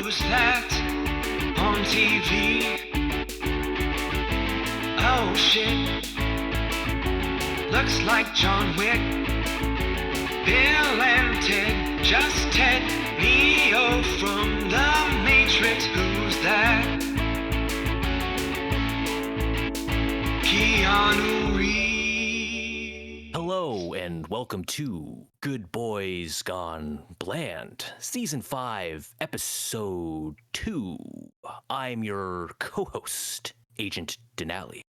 Who's that on TV? Oh shit, looks like John Wick. Bill and Ted, just Ted. Neo from the Matrix. Who's that? Keanu Reeves. Hello and welcome to Good Boys Gone Bland, Season 5, Episode 2. I'm your co-host, Agent Denali.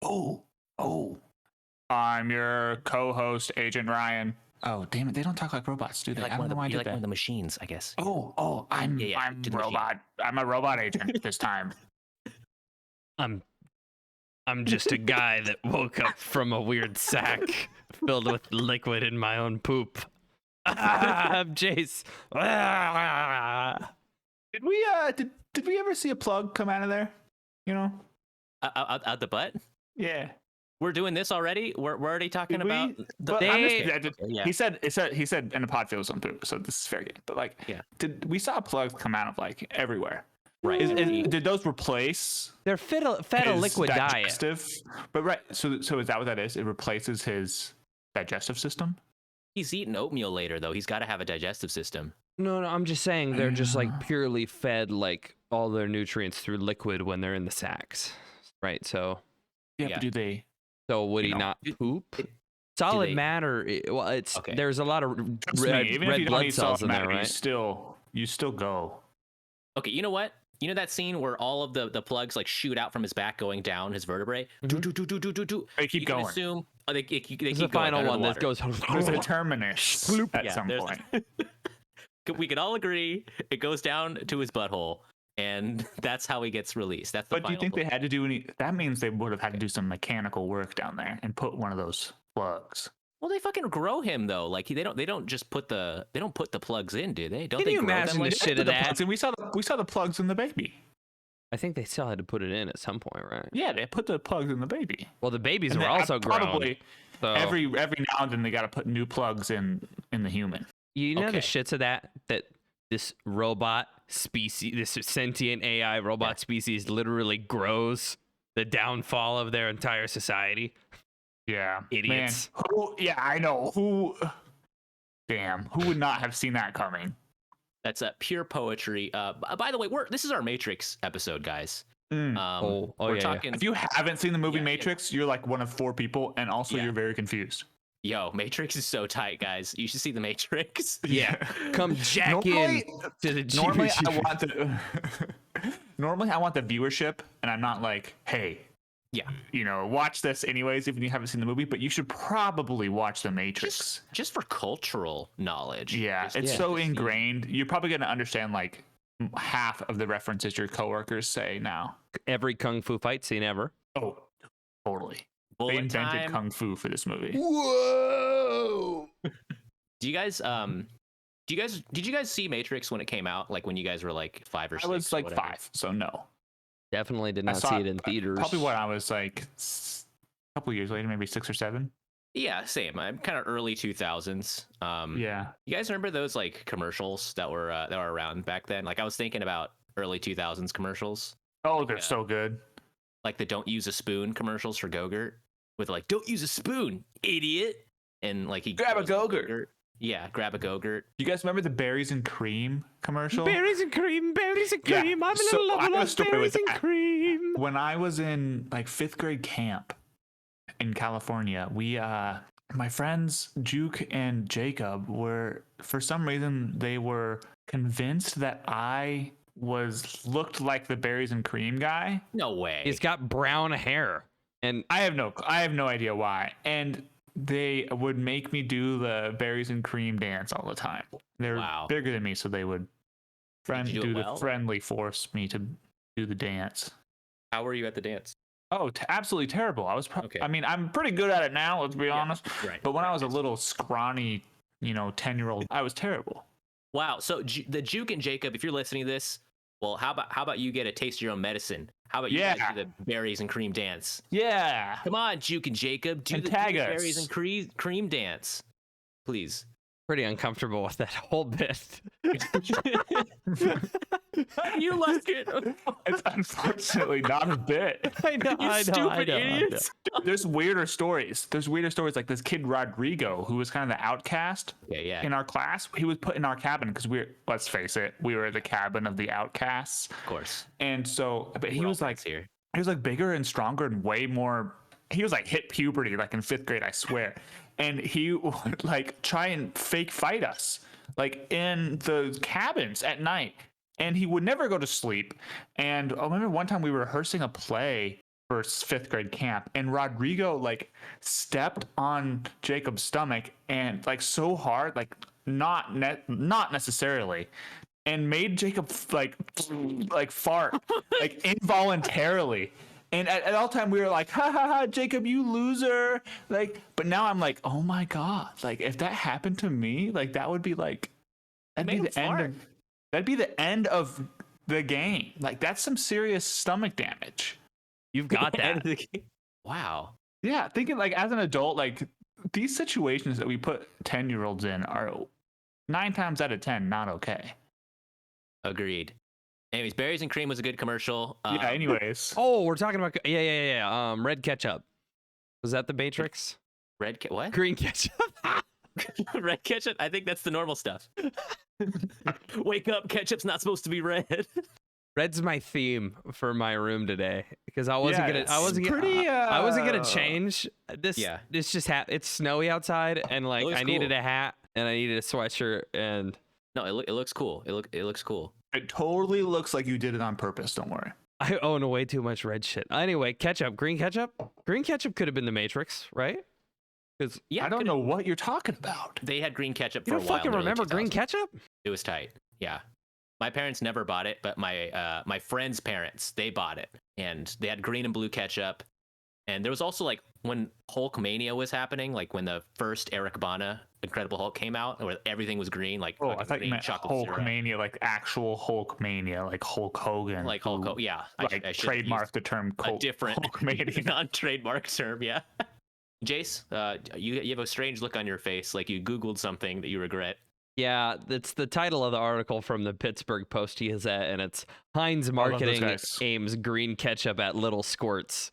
Oh. I'm your co-host, Agent Ryan. Oh, damn it. They don't talk like robots, do they? You're like, one of the machines, I guess. I'm robot. I'm a robot agent this time. I'm just a guy that woke up from a weird sack filled with liquid in my own poop. I'm Jace. Did we ever see a plug come out of there? You know? Out the butt? Yeah. We're doing this already? We're already talking about He said, and the pod feels through, so this is fair game. But we saw plugs come out of like everywhere. Right. Did those replace? They're fed a liquid diet. But right. So is that what that is? It replaces his digestive system? He's eating oatmeal later, though. He's got to have a digestive system. No, I'm just saying they're just like purely fed like all their nutrients through liquid when they're in the sacks, right? So But do they? So would he not poop? Solid matter. Well, it's okay. There's a lot of red blood cells in there, right? You still go. Okay, you know what? You know that scene where all of the plugs like shoot out from his back going down his vertebrae? Mm-hmm. They keep going. Assume they keep the going final one the that goes. There's a terminus at some point. We can all agree it goes down to his butthole, and that's how he gets released. That's the But do you think plug. they had to do any? That means they would have had to do some mechanical work down there and put one of those plugs. Well, they fucking grow him though. Like they don't just put the plugs in, do they? Don't Can they you grow imagine them the like shit of that? And we saw the plugs in the baby. I think they still had to put it in at some point, right? Yeah, they put the plugs in the baby. Well, the babies And were also grown. So. Every now and then they got to put new plugs in the human. You know the shits of that this robot species, this sentient AI robot species, literally grows the downfall of their entire society. Yeah, idiots. Man, I know who. Damn, who would not have seen that coming? That's pure poetry. By the way, this is our Matrix episode, guys. We're talking. If you haven't seen the movie Matrix, you're like one of 4 people, and also you're very confused. Yo, Matrix is so tight, guys. You should see the Matrix. Yeah, come jack in to the GBGB. Normally, I want the viewership, and I'm not like, hey, watch this anyways, even if you haven't seen the movie. But you should probably watch the Matrix just for cultural knowledge. Yeah, it's so ingrained. You're probably gonna understand like half of the references your coworkers say now. Every kung fu fight scene ever. Oh, totally. Bullet they invented time. kung fu for this movie. Whoa! Did you guys see Matrix when it came out? Like when you guys were like 5 or 6? I was like 5, so no. Definitely did not see it in theaters. Probably when I was like a couple years later, maybe 6 or 7. Yeah, same. I'm kind of early 2000s. Yeah. You guys remember those like commercials that were around back then? Like I was thinking about early 2000s commercials. Oh, they're so good. Like the "Don't use a spoon" commercials for Go-Gurt, with like "Don't use a spoon, idiot," and like he grab a Go-Gurt. Yeah, grab a Go-Gurt. You guys remember the berries and cream commercial? Berries and cream, berries and cream. I'm a little lover of berries and cream. When I was in like 5th grade camp in California, we my friends Juke and Jacob were, for some reason, they were convinced that I looked like the berries and cream guy. No way. He's got brown hair, and I have no idea why. And they would make me do the berries and cream dance all the time. They're bigger than me, so they would friendly force me to do the dance. How were you at the dance? Oh, absolutely terrible. I was I mean, I'm pretty good at it now, let's be honest. Right. But when I was a little scrawny, 10-year-old, I was terrible. Wow. So the Juke and Jacob, if you're listening to this, well, how about you get a taste of your own medicine? How about you guys do the berries and cream dance? Yeah. Come on, Juke and Jacob, do the berries and cream dance, please. Pretty uncomfortable with that whole bit. You like it? It's unfortunately not a bit. I know. You stupid idiots. There's weirder stories. There's weirder stories like this kid Rodrigo, who was kind of the outcast Yeah. in our class. He was put in our cabin because let's face it, we were the cabin of the outcasts. Of course. And so, but he We're all was like, friends here. he was like bigger and stronger and way more. He was like hit puberty like in 5th grade, I swear. And he would like try and fake fight us like in the cabins at night. And he would never go to sleep. And I remember one time we were rehearsing a play for 5th grade camp, and Rodrigo like stepped on Jacob's stomach and like so hard, like not necessarily, and made Jacob like fart like involuntarily. And at all time we were like, ha ha ha, Jacob, you loser. Like, but now I'm like, oh my God, like if that happened to me, like that would be like, that'd be the end of. That'd be the end of the game. Like that's some serious stomach damage. You've got that. Wow. Yeah, thinking like as an adult, like these situations that we put 10-year-olds in are 9 times out of 10 not okay. Agreed. Anyways, Berries and Cream was a good commercial. Yeah. Anyways. Oh, we're talking about yeah. Red ketchup. Was that the Matrix? What? Green ketchup. Red ketchup? I think that's the normal stuff. Wake up, ketchup's not supposed to be red. Red's my theme for my room today because I wasn't I gonna change this. Yeah. It's just it's snowy outside and like I needed a hat and I needed a sweatshirt and No, it looks cool. It looks cool. It totally looks like you did it on purpose. Don't worry. I own way too much red shit. Anyway, ketchup, green ketchup could have been the Matrix, right? Because Yeah, I don't know what you're talking about. They had green ketchup for you a don't while. fucking in the early remember green 2000s. ketchup? It was tight. Yeah. My parents never bought it, but my friends' parents, they bought it. And they had green and blue ketchup. And there was also like when Hulkmania was happening, like when the first Eric Bana Incredible Hulk came out, where everything was green, like Oh, I thought you green meant chocolate syrup. Hulkmania, like actual Hulkmania, like Hulk Hogan. Like Hulk Hogan, yeah. Like I should trademark the term a different Hulkmania. non-trademark term, yeah. Jace, you have a strange look on your face, like you Googled something that you regret. Yeah, it's the title of the article from the Pittsburgh Post-Gazette, and it's Heinz Marketing aims green ketchup at little squirts.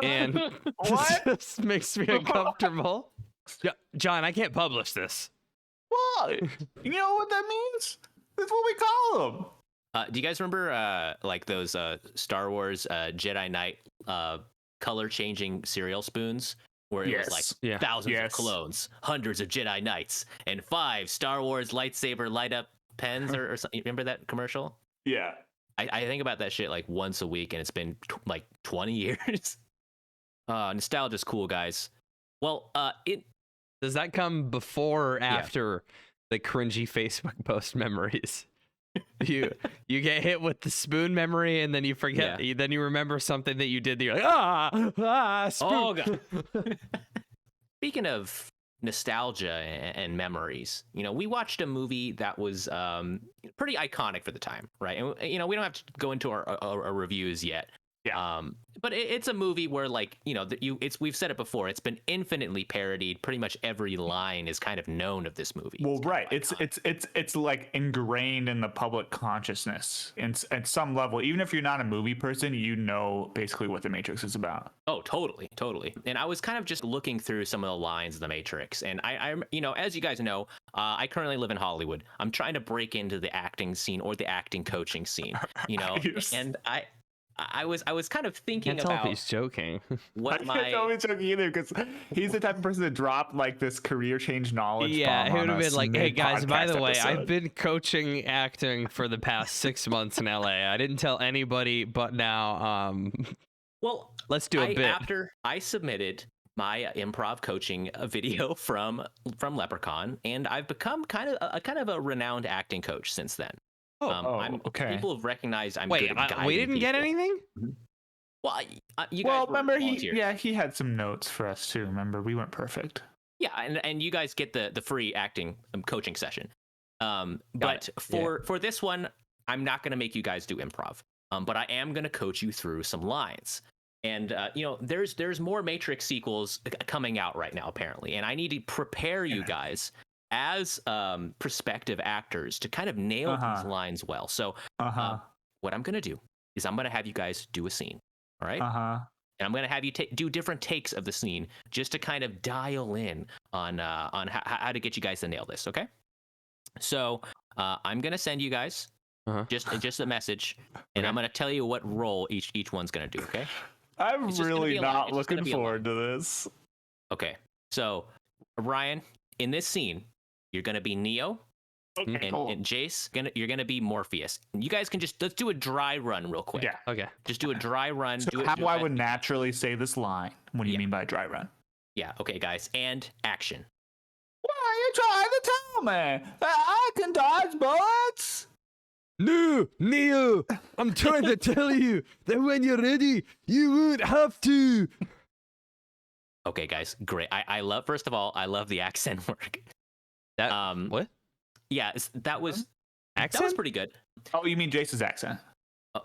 And What? This makes me uncomfortable. Yeah, John, I can't publish this. What? You know what that means? That's what we call them. Do you guys remember like those Star Wars Jedi Knight color-changing cereal spoons? Where it was like thousands of clones, hundreds of Jedi Knights, and 5 Star Wars lightsaber light-up pens or something. Remember that commercial? Yeah. I think about that shit like once a week, and it's been like 20 years. Nostalgia's cool, guys. Well, Does that come before or after the cringy Facebook post memories? You get hit with the spoon memory and then you forget. Then you remember something that you did. That you're like, spoon. Oh god. Speaking of nostalgia and memories, you know, we watched a movie that was pretty iconic for the time, right? And you know, we don't have to go into our reviews yet. Yeah. But it's a movie where, like, you know, we've said it before. It's been infinitely parodied. Pretty much every line is kind of known of this movie. Well, right. It's like ingrained in the public consciousness, and at some level, even if you're not a movie person, you know basically what The Matrix is about. Oh, totally. And I was kind of just looking through some of the lines of The Matrix, and I you know, as you guys know, I currently live in Hollywood. I'm trying to break into the acting scene or the acting coaching scene, you know, and I was kind of thinking Can't tell about if he's joking. what I can't tell he's joking either, because he's the type of person to drop like this career change knowledge. Yeah, he would have been like, "Hey guys, by the way, episode. I've been coaching acting for the past 6 months in LA. I didn't tell anybody, but now, well, let's do a bit." After I submitted my improv coaching video from Leprechaun, and I've become kind of a renowned acting coach since then. Okay. People have recognized I'm Wait, good at guiding we didn't get people. anything? Well, you guys were remember volunteers. he had some notes for us too. Remember, we weren't perfect. Yeah, and you guys get the free acting coaching session. But for this one, I'm not going to make you guys do improv. But I am going to coach you through some lines. And you know, there's more Matrix sequels coming out right now apparently, and I need to prepare you guys as prospective actors to kind of nail these lines well. So what I'm gonna do is I'm gonna have you guys do a scene. All right. And I'm gonna have you do different takes of the scene just to kind of dial in on how to get you guys to nail this. Okay. So I'm gonna send you guys just a message, and I'm gonna tell you what role each one's gonna do. Okay. I'm really not looking forward to this. Okay. So Ryan, in this scene, you're gonna be Neo. Okay, and Jace, you're gonna be Morpheus. You guys can let's do a dry run real quick. Yeah. Okay. Just do a dry run. So how I would naturally say this line. What do you mean by dry run? Yeah. Okay, guys. And action. What are you trying to tell me? I can dodge bullets? No, Neo, I'm trying to tell you that when you're ready, you won't have to. Okay, guys. Great. I love. First of all, I love the accent work. What? Yeah, that was accent? That was pretty good. Oh, you mean Jace's accent?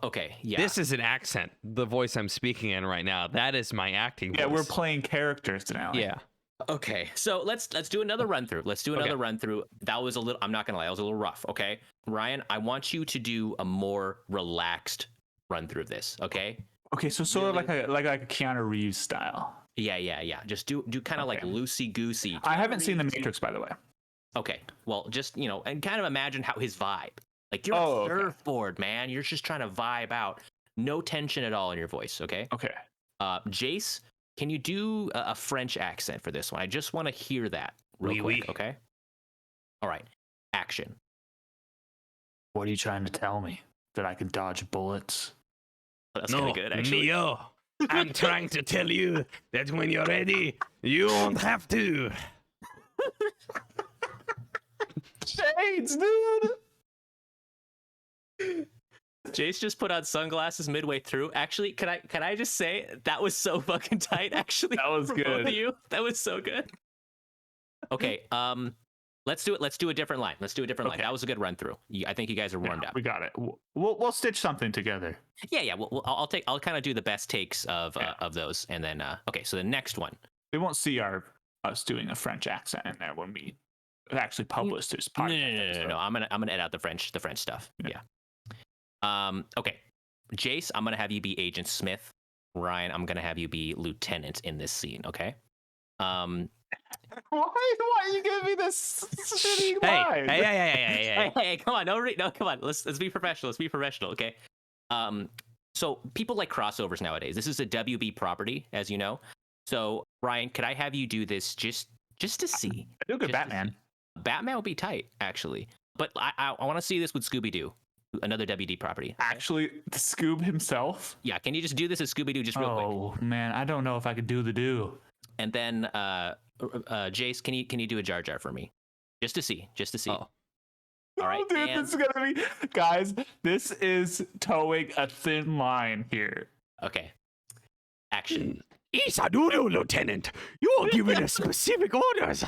Okay, yeah. This is an accent. The voice I'm speaking in right now. That is my acting voice. Yeah, we're playing characters now. Yeah. Okay, so let's do another run through. Let's do another run through. That was a little. I'm not gonna lie, that was a little rough. Okay, Ryan, I want you to do a more relaxed run through of this. Okay. Okay, so sort of like a Keanu Reeves style. Yeah. Just do kind of like loosey goosey. I haven't seen The Matrix, by the way. Okay, well, just and kind of imagine how his vibe. Like you're on a surfboard, man. You're just trying to vibe out. No tension at all in your voice. Okay. Okay. Jace, can you do a French accent for this one? I just want to hear that real quick. Okay. All right. Action. What are you trying to tell me? That I can dodge bullets? That's kind of good, actually. Neo, I'm trying to tell you that when you're ready, you won't have to. Shades, dude. Jace just put on sunglasses midway through. Actually, can I just say that was so fucking tight? Actually, that was good. That was so good. Okay, let's do it. Let's do a different line. Let's do a different line. That was a good run through. I think you guys are warmed up. We got it. We'll stitch something together. Yeah. I'll kind of do the best takes of those, and then okay. So the next one. They won't see us doing a French accent in there when we actually publish this podcast. No. I'm gonna edit out the French stuff. Yeah. Okay, Jace, I'm gonna have you be Agent Smith. Ryan, I'm gonna have you be Lieutenant in this scene. Okay. Why are you giving me this shitty line? Hey, come on, no, come on. Let's be professional. Let's be professional. Okay. So people like crossovers nowadays. This is a WB property, as you know. So Ryan, could I have you do this just to see? I do a good Batman. Batman would be tight, actually. But I want to see this with Scooby-Doo, another WD property. Actually, the Scoob himself? Yeah, can you just do this as Scooby-Doo just real quick? Oh, man, I don't know if I could do the do. And then, Jace, can you do a Jar Jar for me? Just to see. Oh. All right, dude, this is going to be... Guys, this is towing a thin line here. Okay. Action. Yes, I do, Lieutenant. You're giving us specific orders.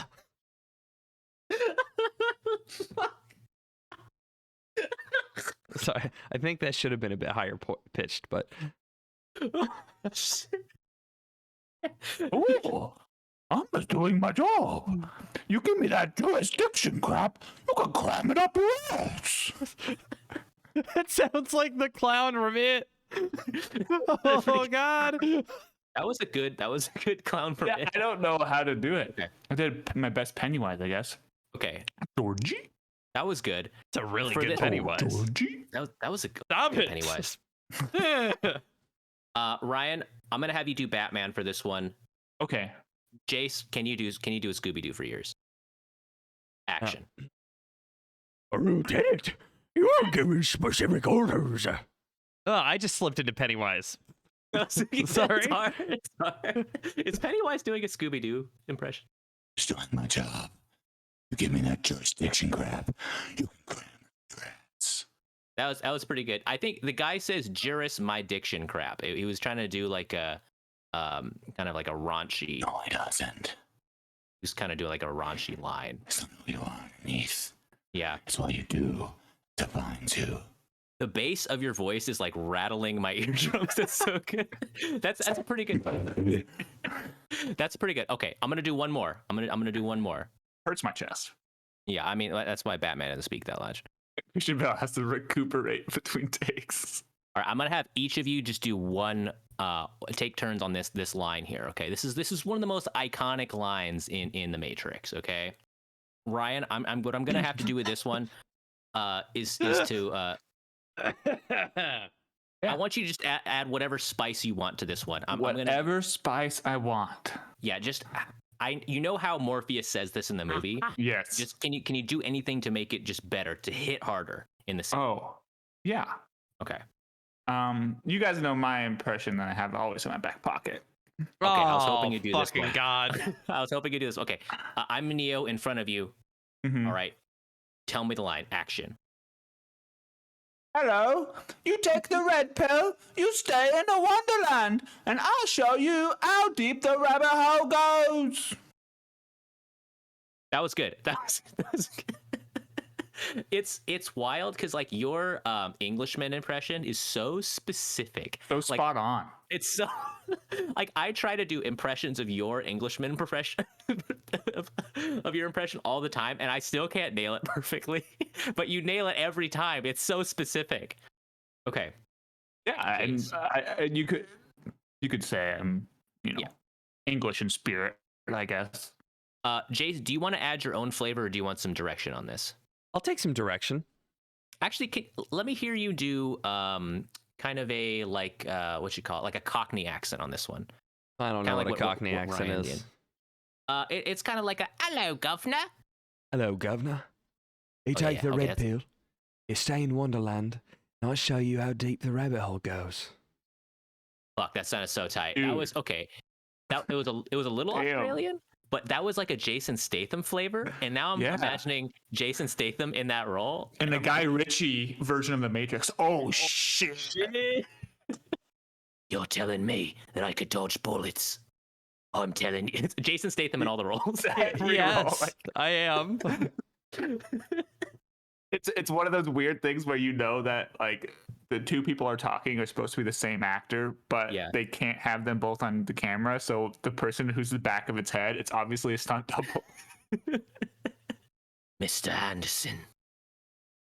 Sorry, I think that should have been a bit higher pitched, but. Oh, I'm just doing my job. You give me that jurisdiction crap, you can cram it up your ass. That sounds like the clown from It. Oh God. That was a good clown from It. I don't know how to do it. Okay. I did my best Pennywise, I guess. Okay. Georgie? That was good. It's a really good Pennywise. Georgie? That was a good Pennywise. Ryan, I'm gonna have you do Batman for this one. Okay. Jace, can you do a Scooby-Doo for yours? Action. Lieutenant, you are giving specific orders. Oh, I just slipped into Pennywise. Sorry. It's hard. Is Pennywise doing a Scooby-Doo impression? Just doing my job. You give me that jurisdiction crap, you can cram your ass. That was pretty good. I think the guy says "Juris my diction crap." He was trying to do like a kind of like a raunchy. No, he doesn't. He's kind of doing like a raunchy line. It's not who you are underneath. Yeah. It's what you do defines you. The bass of your voice is like rattling my eardrums. That's so good. That's pretty good. That's pretty good. Okay, I'm gonna do one more. I'm gonna do one more. Hurts my chest. Yeah, I mean that's why Batman doesn't speak that loud. Christian Bale has to recuperate between takes. All right, I'm gonna have each of you just do one take turns on this line here. Okay, this is one of the most iconic lines in the Matrix. Okay, Ryan, I'm what I'm gonna have to do with this one is to I want you to just add whatever spice you want to this one. Whatever spice I want. Yeah, just you know how Morpheus says this in the movie. Yes. Just can you do anything to make it just better, to hit harder in the scene? Oh, yeah. Okay. You guys know my impression that I have always in my back pocket. Okay, I was hoping you'd do this fucking one. God. I was hoping you'd do this. Okay, I'm Neo in front of you. Mhm. All right, tell me the line. Action. Hello, you take the red pill, you stay in a wonderland, and I'll show you how deep the rabbit hole goes. That was good. That was good. It's wild because like your Englishman impression is so specific. So Like, spot on. it's so like I try to do impressions of your Englishman impression of your impression all the time, and I still can't nail it perfectly. But you nail it every time. It's so specific. Okay. Yeah, and you could say I'm, Yeah. English in spirit, I guess. Jace, do you want to add your own flavor, or do you want some direction on this? I'll take some direction. Actually, let me hear you do kind of a like what you call it, like a Cockney accent on this one. I don't Kinda know like what a Cockney what accent Ryan is. did. It's kind of like a hello, governor. Hello, governor. You Oh, take yeah, the okay, red that's- pill, you stay in Wonderland, and I'll show you how deep the rabbit hole goes. Fuck, that sounded so tight. Dude. That was okay. It was a little Damn. Australian, but that was like a Jason Statham flavor. And now I'm Yeah. imagining Jason Statham in that role. And the Guy Ritchie version of The Matrix. Oh, shit. You're telling me that I could dodge bullets. I'm telling you, it's Jason Statham in all the roles. Every role, Yes, like- I am. It's one of those weird things where you know that like the two people are talking are supposed to be the same actor, but Yeah. they can't have them both on the camera. So the person who's the back of its head, it's obviously a stunt double. Mr. Anderson,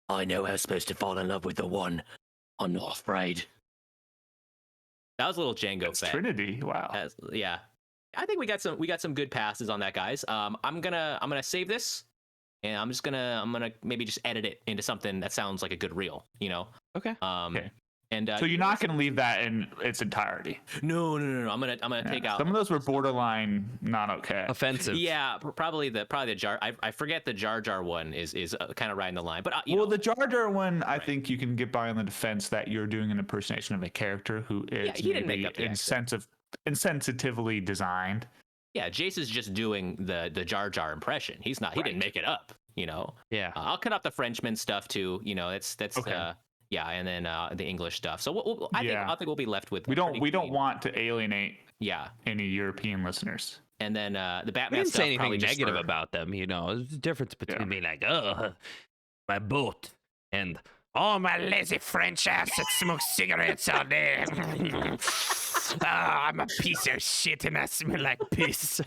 I know how I'm supposed to fall in love with the one. I'm not afraid. That was a little Django It's Fett. Trinity. Wow. Yeah, I think we got some good passes on that, guys. I'm gonna save this, and I'm gonna maybe just edit it into something that sounds like a good reel. Okay. Okay. And So you're not going to leave that in its entirety. No. I'm gonna take out Some of those were borderline not okay. Offensive. Yeah, probably the Jar. I forget the Jar Jar one is kind of riding the line, but The Jar Jar one, I think you can get by on the defense that you're doing an impersonation of a character who is he didn't make maybe up the accent. insensitively designed. Yeah, Jace is just doing the Jar Jar impression. He didn't make it up. Yeah. I'll cut out the Frenchman stuff too. That's Okay. yeah, and then the English stuff. So I think we'll be left with We don't pretty clean. want to alienate Yeah, any European listeners. and then the We Batman didn't stuff say probably anything just negative for- about them, There's a difference between Yeah. being like, oh, my boat, and oh, my lazy French ass that smokes cigarettes all day. I'm a piece of shit and I smell like piss.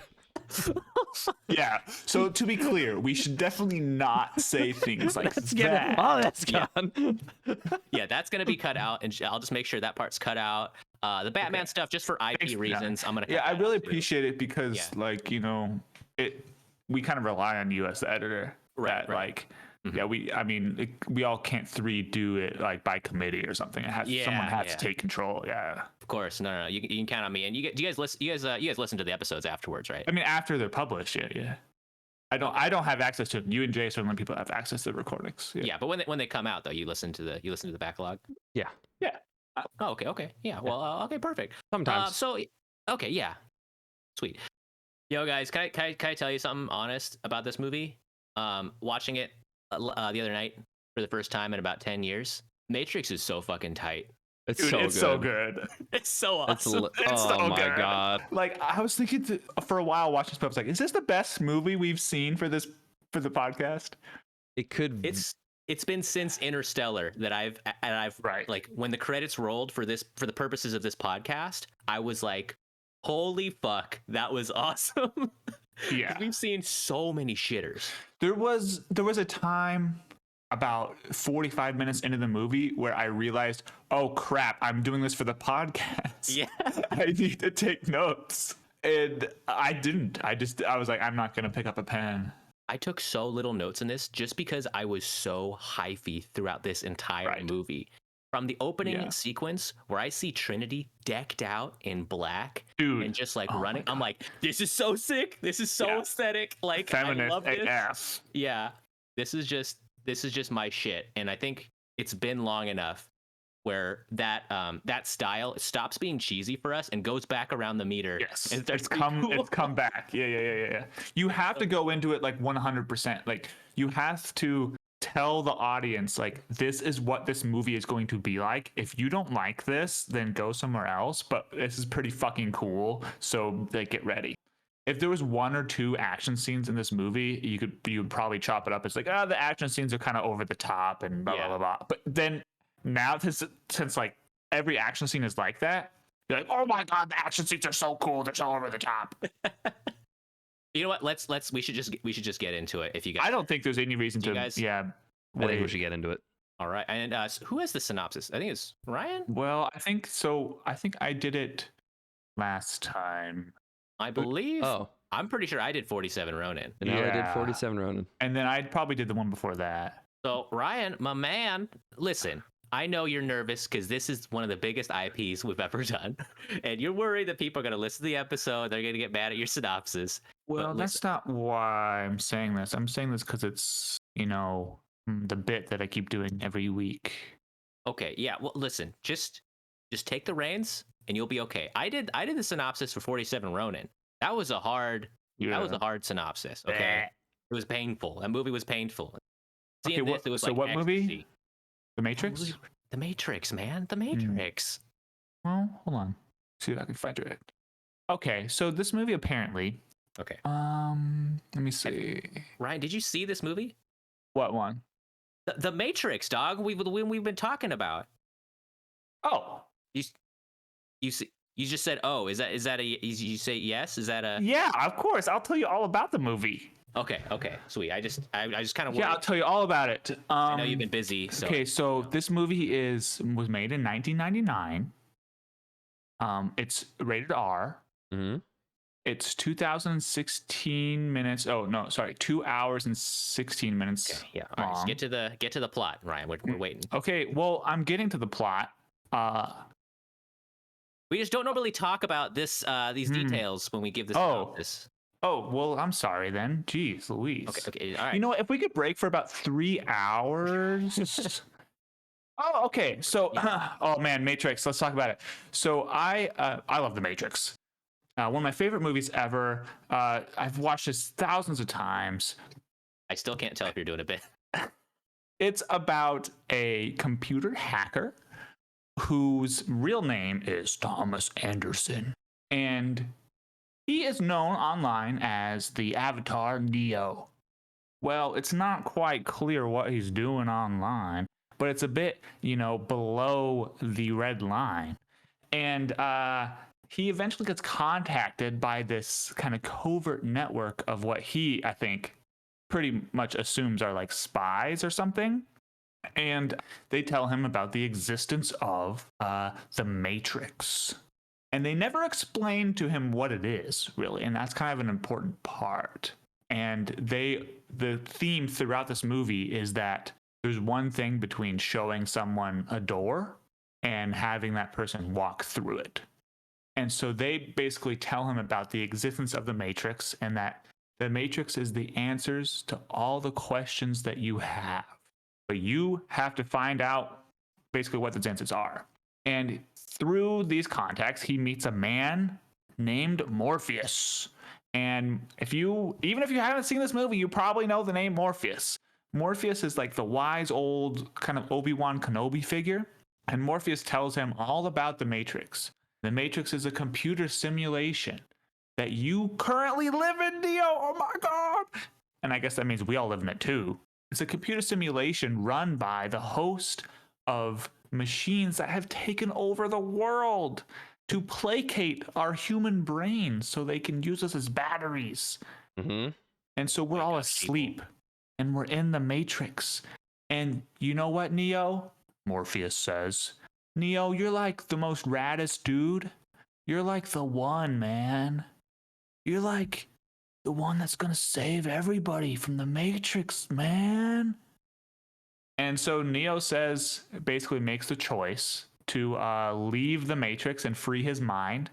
Yeah. So to be clear, we should definitely not say things like Let's get that. it. Oh, that's gone. Yeah, that's gonna be cut out, and I'll just make sure that part's cut out. The Batman stuff, just for IP Thanks, reasons, I'm gonna. Cut Yeah, I that really out, too. appreciate it because, Yeah. we kind of rely on you as the editor. Right, That, right. like, yeah, we all can't do it like by committee or something. It has someone has Yeah. to take control. Yeah. Of course, no. You can count on me. And you guys listen to the episodes afterwards, right? I mean, after they're published, yeah. I don't have access to them. You and Jay are the only people that have access to the recordings. Yeah, but when they come out though, you listen to the backlog. Yeah. Yeah. Oh, okay. Yeah. Well, okay, perfect. Sometimes. Okay, yeah, sweet. Yo, guys, can I tell you something honest about this movie? Watching it the other night for the first time in about 10 years, Matrix is so fucking tight. It's Dude, so it's good. so good. It's so It's awesome. It's oh so my good. god. Like, I was thinking for a while watching this, I was like, is this the best movie we've seen for the podcast? It could. It's been since Interstellar that I've Right. like when the credits rolled for the purposes of this podcast, I was like, holy fuck, that was awesome. Yeah. We've seen so many shitters. There was a time about 45 minutes into the movie where I realized, oh crap, I'm doing this for the podcast. Yeah. I need to take notes. And I didn't. I was like, I'm not going to pick up a pen. I took so little notes in this just because I was so hyphy throughout this entire movie. From the opening sequence where I see Trinity decked out in black and just like running, I'm like, this is so sick. This is so aesthetic. Like, feminist I love this. AF. Yeah, this is just my shit. And I think it's been long enough where that style stops being cheesy for us and goes back around the meter. Yes, and it's come back. Yeah. You have to go into it like 100%. Like, you have to tell the audience, like, this is what this movie is going to be like. If you don't like this, then go somewhere else. But this is pretty fucking cool. So, like, get ready. If there was one or two action scenes in this movie, you would probably chop it up. It's like, the action scenes are kind of over the top and blah blah blah. But then now, since like every action scene is like that, you're like, oh my god, the action scenes are so cool. They're so over the top. You know what? We should just get into it. If you guys, I don't think there's any reason to. I think we should get into it. All right, and who has the synopsis? I think it's Ryan. Well, I think so. I think I did it last time. I believe. Oh, I'm pretty sure I did 47 Ronin. And I did 47 Ronin. And then I probably did the one before that. So Ryan, my man, listen. I know you're nervous because this is one of the biggest IPs we've ever done, and you're worried that people are going to listen to the episode. They're going to get mad at your synopsis. Well, that's not why I'm saying this. I'm saying this because it's, the bit that I keep doing every week. Okay, yeah. Well, listen, just take the reins and you'll be okay. I did the synopsis for 47 Ronin. That was a hard synopsis. Okay, it was painful. That movie was painful. Okay, what movie? The Matrix? The Matrix, man. The Matrix. Well, hold on. See if I can find it. Okay, so this movie apparently. Okay. Let me see. Ryan, did you see this movie? What one? The Matrix, dog. We've been talking about. Oh. You just said, oh, is that a, you say yes? Is that a? Yeah, of course. I'll tell you all about the movie. Okay, sweet. I just kind of I'll tell you all about it. I know you've been busy. So. Okay, so this movie was made in 1999. It's rated R. Mm-hmm. It's 2016 minutes. Oh no, sorry, 2 hours and 16 minutes. Okay, yeah. All right, just get to the plot, Ryan. We're waiting. Okay, well, I'm getting to the plot. We just don't normally talk about these details when we give this. Oh, well, I'm sorry then. Jeez Louise. Okay, all right. You know what? If we could break for about 3 hours. Oh, okay. So, oh man, Matrix. Let's talk about it. So I love The Matrix. One of my favorite movies ever. I've watched this thousands of times. I still can't tell if you're doing a bit. It's about a computer hacker whose real name is Thomas Anderson. And he is known online as the Avatar Neo. Well, it's not quite clear what he's doing online, but it's a bit, below the red line. And he eventually gets contacted by this kind of covert network of what he, I think, pretty much assumes are like spies or something. And they tell him about the existence of the Matrix. And they never explain to him what it is, really. And that's kind of an important part. And the theme throughout this movie is that there's one thing between showing someone a door and having that person walk through it. And so they basically tell him about the existence of the Matrix and that the Matrix is the answers to all the questions that you have. But you have to find out basically what those answers are. And through these contacts, he meets a man named Morpheus. And even if you haven't seen this movie, you probably know the name Morpheus. Morpheus is like the wise old kind of Obi-Wan Kenobi figure. And Morpheus tells him all about the Matrix. The Matrix is a computer simulation that you currently live in, Neo. Oh my God. And I guess that means we all live in it too. It's a computer simulation run by the host of machines that have taken over the world to placate our human brains so they can use us as batteries. Mm-hmm. And so we're all asleep and we're in the Matrix. And you know what, Neo? Morpheus says, Neo, you're like the most raddest dude. You're like the one, man. You're like the one that's going to save everybody from the Matrix, man. And so Neo says, basically makes the choice to leave the Matrix and free his mind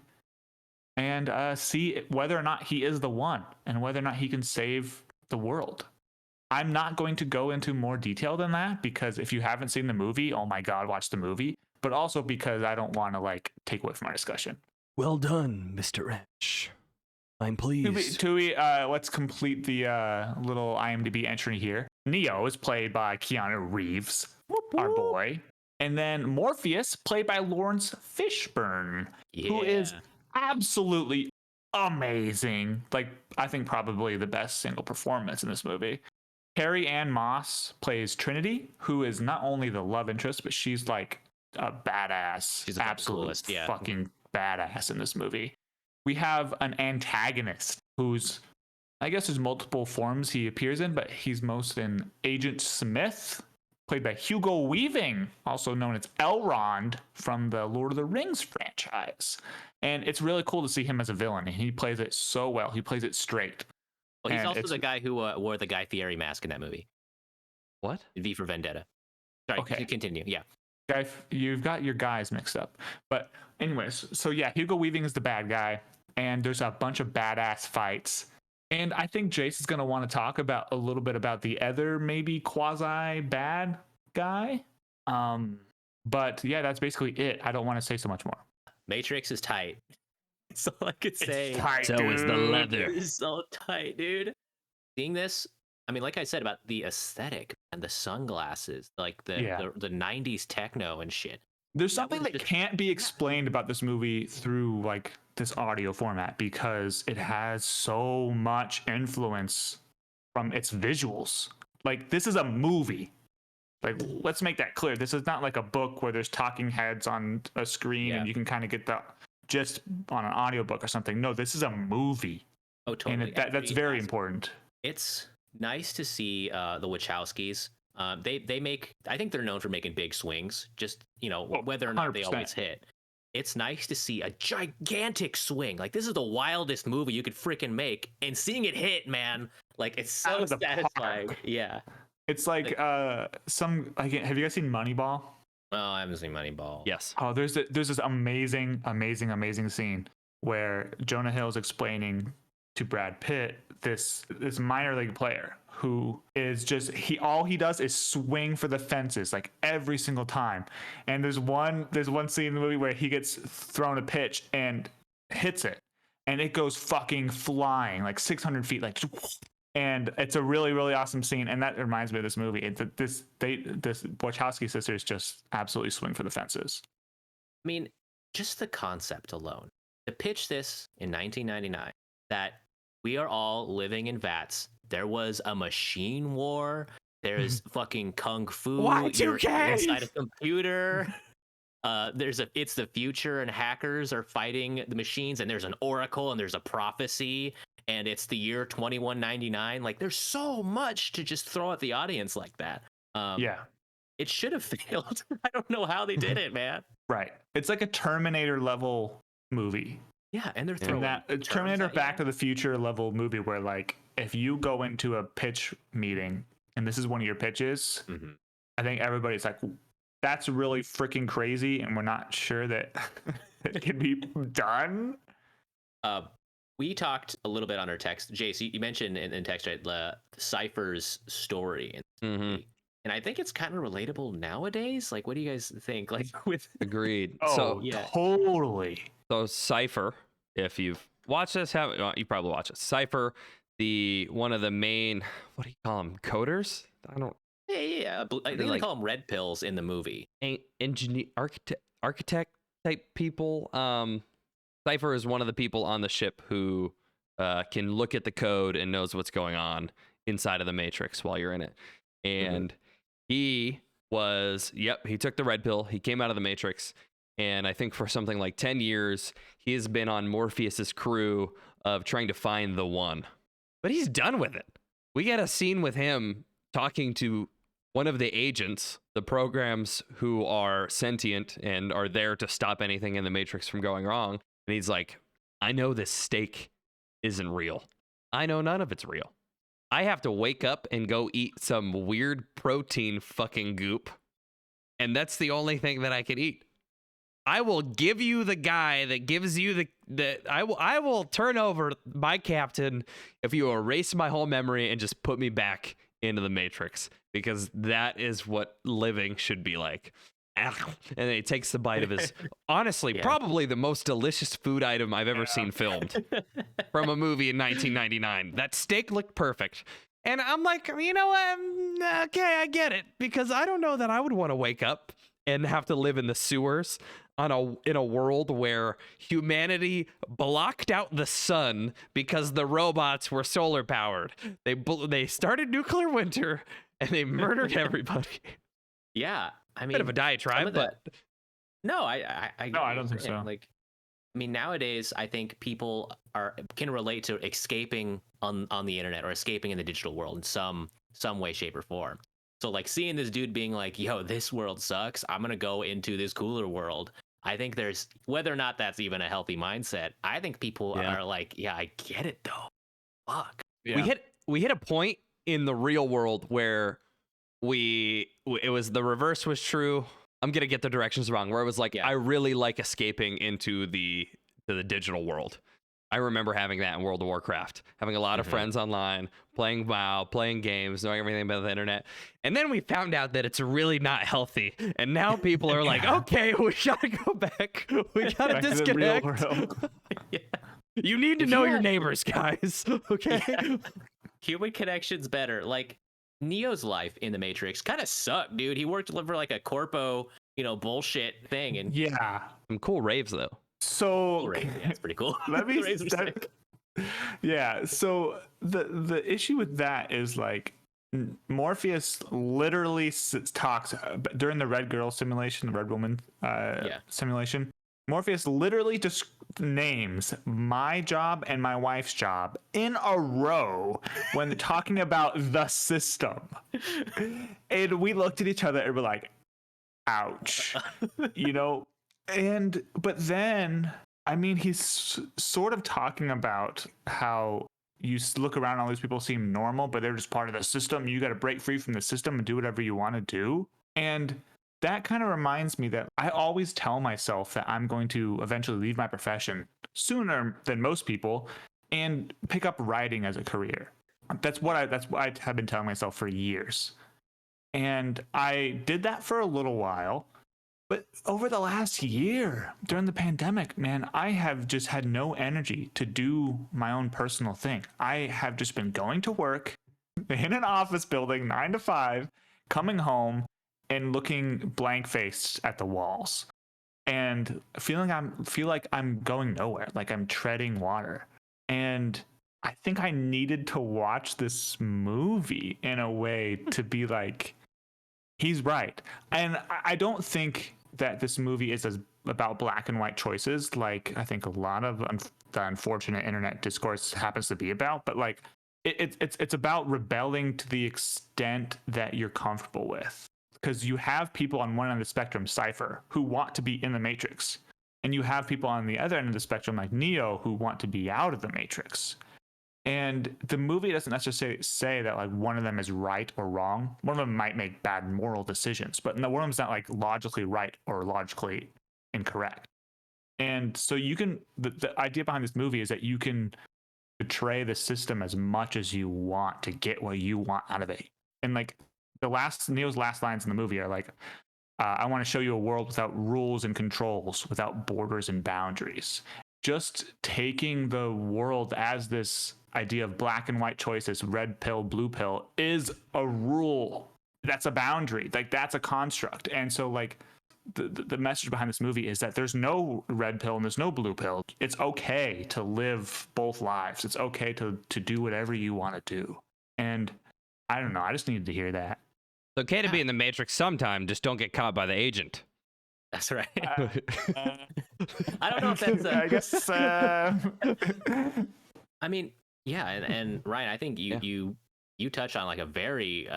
and see whether or not he is the one and whether or not he can save the world. I'm not going to go into more detail than that because if you haven't seen the movie, oh my God, watch the movie. But also because I don't want to like take away from our discussion. Well done, Mr. Ash. I'm pleased. Tui, let's complete the little IMDb entry here. Neo is played by Keanu Reeves, our boy. And then Morpheus, played by Lawrence Fishburne, who is absolutely amazing. Like, I think probably the best single performance in this movie. Carrie Ann Moss plays Trinity, who is not only the love interest, but she's like a badass. She's absolute fucking badass in this movie. We have an antagonist who's, I guess there's multiple forms he appears in, but he's most in Agent Smith, played by Hugo Weaving, also known as Elrond from the Lord of the Rings franchise. And it's really cool to see him as a villain. And he plays it so well. He plays it straight. Well, he's also the guy who wore the Guy Fieri mask in that movie. What? V for Vendetta. Sorry, okay. Continue. Yeah. Guy, you've got your guys mixed up. But anyways, so yeah, Hugo Weaving is the bad guy. And there's a bunch of badass fights. And I think Jace is going to want to talk about a little bit about the other maybe quasi bad guy. But yeah, that's basically it. I don't want to say so much more. Matrix is tight. That's all I could say. It's tight, so is the leather. It's so tight, dude. Seeing this, I mean, like I said about the aesthetic and the sunglasses, like the 90s techno and shit. There's something that can't be explained about this movie through like this audio format because it has so much influence from its visuals. Like, this is a movie. Like, let's make that clear. This is not like a book where there's talking heads on a screen and you can kind of get that just on an audiobook or something. No, this is a movie. Oh, totally. And that's very important. It's nice to see the Wachowskis. They make, I think they're known for making big swings, just, you know, whether or not 100%. They always hit. It's nice to see a gigantic swing. Like, this is the wildest movie you could freaking make, and seeing it hit, man, like, it's so satisfying. Yeah. It's like have you guys seen Moneyball? Oh, I haven't seen Moneyball. Yes. Oh, there's this amazing scene where Jonah Hill's explaining to Brad Pitt this minor league player who is just all he does is swing for the fences like every single time. And there's one scene in the movie where he gets thrown a pitch and hits it, and it goes fucking flying like 600 feet, like. And it's a really, really awesome scene, and that reminds me of this movie. This Wachowski sisters just absolutely swing for the fences. I mean, just the concept alone. To pitch this in 1999, that we are all living in vats. There was a machine war. There's fucking kung fu. Y2K! You're inside a computer. It's the future, and hackers are fighting the machines, and there's an oracle, and there's a prophecy. And it's the year 2199. Like, there's so much to just throw at the audience like that. It should have failed. I don't know how they did it, man. Right. It's like a Terminator level movie. Yeah, and they're throwing that Terminator Back to the Future level movie where, like, if you go into a pitch meeting and this is one of your pitches, I think everybody's like, that's really freaking crazy, and we're not sure that it can be done. We talked a little bit on our text. Jace, you mentioned in text, right, Cypher's story. And I think it's kind of relatable nowadays. Like, what do you guys think? Like, with Agreed. Totally. So Cypher, if you've watched this, you probably watch it. Cypher, one of the main, what do you call them? Coders? I don't. Yeah. I think they call them red pills in the movie. Engineer, architect type people. Cypher is one of the people on the ship who can look at the code and knows what's going on inside of the Matrix while you're in it. And he took the red pill. He came out of the Matrix. And I think for something like 10 years, he has been on Morpheus's crew of trying to find the one. But he's done with it. We get a scene with him talking to one of the agents, the programs who are sentient and are there to stop anything in the Matrix from going wrong. And he's like, I know this steak isn't real. I know none of it's real. I have to wake up and go eat some weird protein fucking goop. And that's the only thing that I can eat. I will give you the guy that gives you I will turn over my captain if you erase my whole memory and just put me back into the Matrix, because that is what living should be like. And then he takes the bite of his, honestly, probably the most delicious food item I've ever seen filmed from a movie in 1999. That steak looked perfect. And I'm like, you know what? Okay, I get it, because I don't know that I would want to wake up and have to live in the sewers in a world where humanity blocked out the sun because the robots were solar powered. They started nuclear winter and they murdered everybody. Yeah, I mean, bit of a diatribe, but no, I don't think so. Like, I mean, nowadays I think people can relate to escaping on the internet or escaping in the digital world in some way, shape, or form. So like seeing this dude being like, yo, this world sucks, I'm gonna go into this cooler world. I think there's, whether or not that's even a healthy mindset, I think people are like, yeah, I get it though. Fuck. Yeah. We hit a point in the real world where it was the reverse was true. I'm gonna get the directions wrong. Where it was like, I really like escaping into the digital world. I remember having that in World of Warcraft, having a lot of friends online, playing WoW, playing games, knowing everything about the internet. And then we found out that it's really not healthy. And now people are like, okay, we gotta go back. We gotta disconnect. You need to know your neighbors, guys. Okay. Human connection's better. Like Neo's life in the Matrix kind of sucked, dude. He worked for like a corpo, bullshit thing. And some cool raves though. So it's pretty cool. Let me yeah. So the issue with that is like Morpheus literally talks during the Red Girl simulation, the Red Woman simulation. Morpheus literally just names my job and my wife's job in a row when talking about the system. And we looked at each other and we're like, ouch, but then, I mean, he's sort of talking about how you look around, all these people seem normal, but they're just part of the system. You got to break free from the system and do whatever you want to do. And that kind of reminds me that I always tell myself that I'm going to eventually leave my profession sooner than most people and pick up writing as a career. That's what I have been telling myself for years. And I did that for a little while. But over the last year, during the pandemic, man, I have just had no energy to do my own personal thing. I have just been going to work in an office building 9 to 5, coming home and looking blank-faced at the walls and feel like I'm going nowhere, like I'm treading water. And I think I needed to watch this movie in a way to be like, he's right. And I don't think that this movie is about black and white choices, like I think a lot of the unfortunate internet discourse happens to be about, but like it's about rebelling to the extent that you're comfortable with, because you have people on one end of the spectrum, Cypher, who want to be in the Matrix, and you have people on the other end of the spectrum like Neo who want to be out of the Matrix. And the movie doesn't necessarily say that like one of them is right or wrong. One of them might make bad moral decisions, but no, one of them's not like logically right or logically incorrect. And so the idea behind this movie is that you can betray the system as much as you want to get what you want out of it. And like Neo's last lines in the movie are like, I want to show you a world without rules and controls, without borders and boundaries. Just taking the world as this idea of black and white choices, red pill, blue pill, is a rule. That's a boundary. Like that's a construct. And so like the message behind this movie is that there's no red pill and there's no blue pill. It's okay to live both lives. It's okay to do whatever you want to do. And I don't know. I just needed to hear that. It's okay to be in the Matrix sometime. Just don't get caught by the agent. That's right. I don't know if that's. I guess. I mean, Yeah, and Ryan, I think you touch on like a very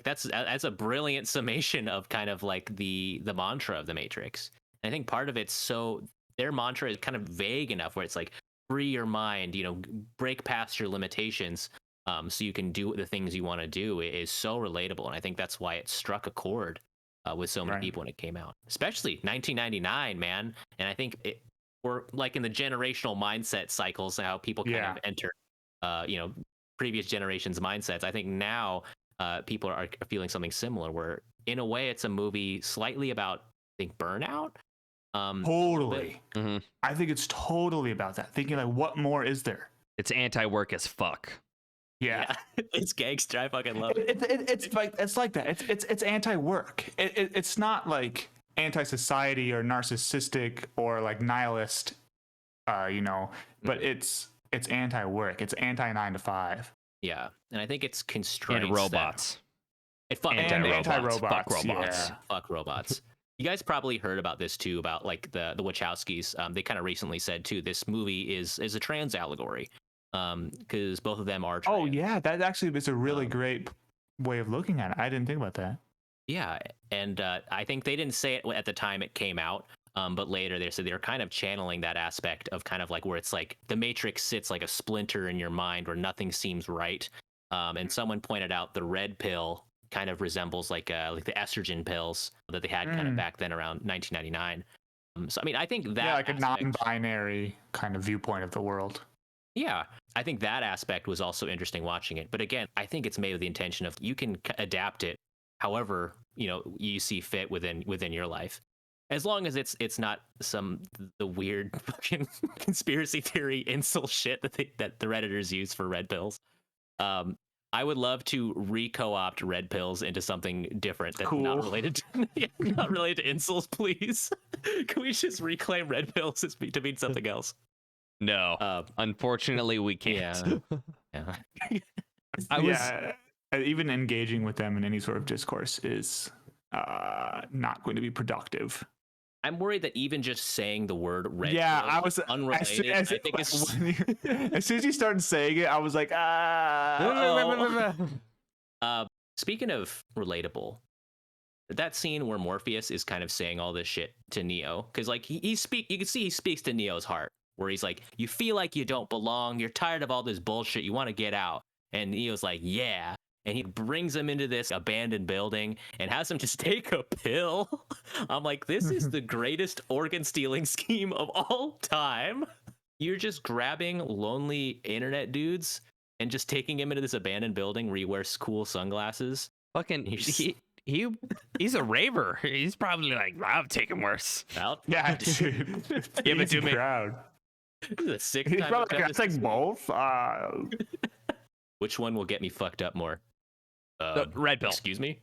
that's a brilliant summation of kind of like the mantra of the Matrix. And I think part of it's so their mantra is kind of vague enough where it's like free your mind, break past your limitations, so you can do the things you want to do. It is so relatable, and I think that's why it struck a chord with so many people when it came out, especially 1999, man. And I think we're like in the generational mindset cycles, how people kind of enter previous generations mindsets. I think now people are feeling something similar where in a way it's a movie slightly about, I think, burnout. Totally. I think it's totally about that, thinking like, what more is there? It's anti-work as fuck. Yeah. It's gangster. I fucking love it. It's like that. It's anti-work. It's not like anti-society or narcissistic or like nihilist, but it's anti-work. It's anti-9 to 5. Yeah, and I think it's constraints And robots. Anti-robots. Fuck robots. Yeah. Fuck robots. You guys probably heard about this too, about like the Wachowskis. They kind of recently said too, this movie is a trans allegory, because both of them are trans. Oh yeah, that actually is a really great way of looking at it. I didn't think about that. Yeah, and I think they didn't say it at the time it came out, but later they said they're kind of channeling that aspect of kind of like where it's like the Matrix sits like a splinter in your mind where nothing seems right. And someone pointed out the red pill kind of resembles like the estrogen pills that they had kind of back then around 1999. So I mean, I think that like a non-binary kind of viewpoint of the world. Yeah, I think that aspect was also interesting watching it. But again, I think it's made with the intention of you can adapt it however you see fit within your life, as long as it's not the weird fucking conspiracy theory incel shit that the Redditors use for red pills. I would love to re-co-opt red pills into something different that's not related to incels, please. Can we just reclaim red pills to mean something else? No, unfortunately, we can't. Yeah. Even engaging with them in any sort of discourse is not going to be productive. I'm worried that even just saying the word red I pill was unrelated. I think it's as soon as you started saying it, I was like, Speaking of relatable, that scene where Morpheus is kind of saying all this shit to Neo, because like you can see he speaks to Neo's heart, where he's like, you feel like you don't belong, you're tired of all this bullshit, you want to get out. And Neo's like, yeah. And he brings him into this abandoned building and has him just take a pill. I'm like, this is the greatest organ stealing scheme of all time. You're just grabbing lonely internet dudes and just taking him into this abandoned building where he wears cool sunglasses. Fucking he's a raver. He's probably like, I've taken worse. Yeah, dude. Give it to me. Crowd. This is a sick He's time probably like, I take both. Which one will get me fucked up more? The red pill. Excuse me?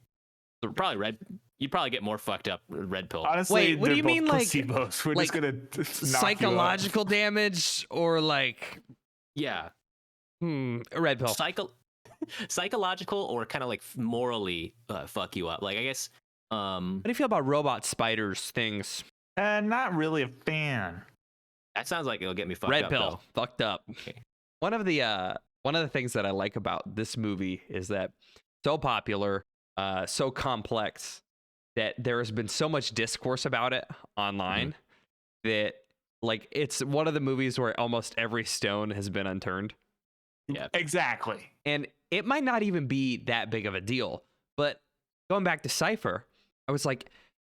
Probably red. You'd probably get more fucked up red pill. Honestly, wait, what do you mean, like placebos. We're like just gonna psychological damage or like Yeah. a red pill? Psychological or kind of like morally fuck you up. Like I guess. How do you feel about robot spiders things? Not really a fan. That sounds like it'll get me fucked Red up. pill, Though. fucked up. Okay. One of the things that I like about this movie is that so popular, so complex, that there has been so much discourse about it online that like it's one of the movies where almost every stone has been unturned. Yeah, exactly. And it might not even be that big of a deal, but going back to Cypher, I was like,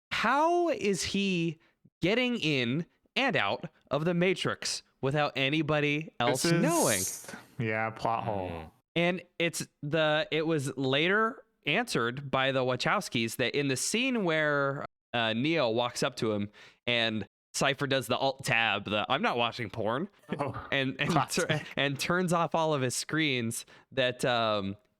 how is he getting in and out of the Matrix without anybody else knowing? Yeah, plot hole. And it was later answered by the Wachowskis that in the scene where Neo walks up to him and Cypher does the alt tab, I'm not watching porn, and turns off all of his screens, that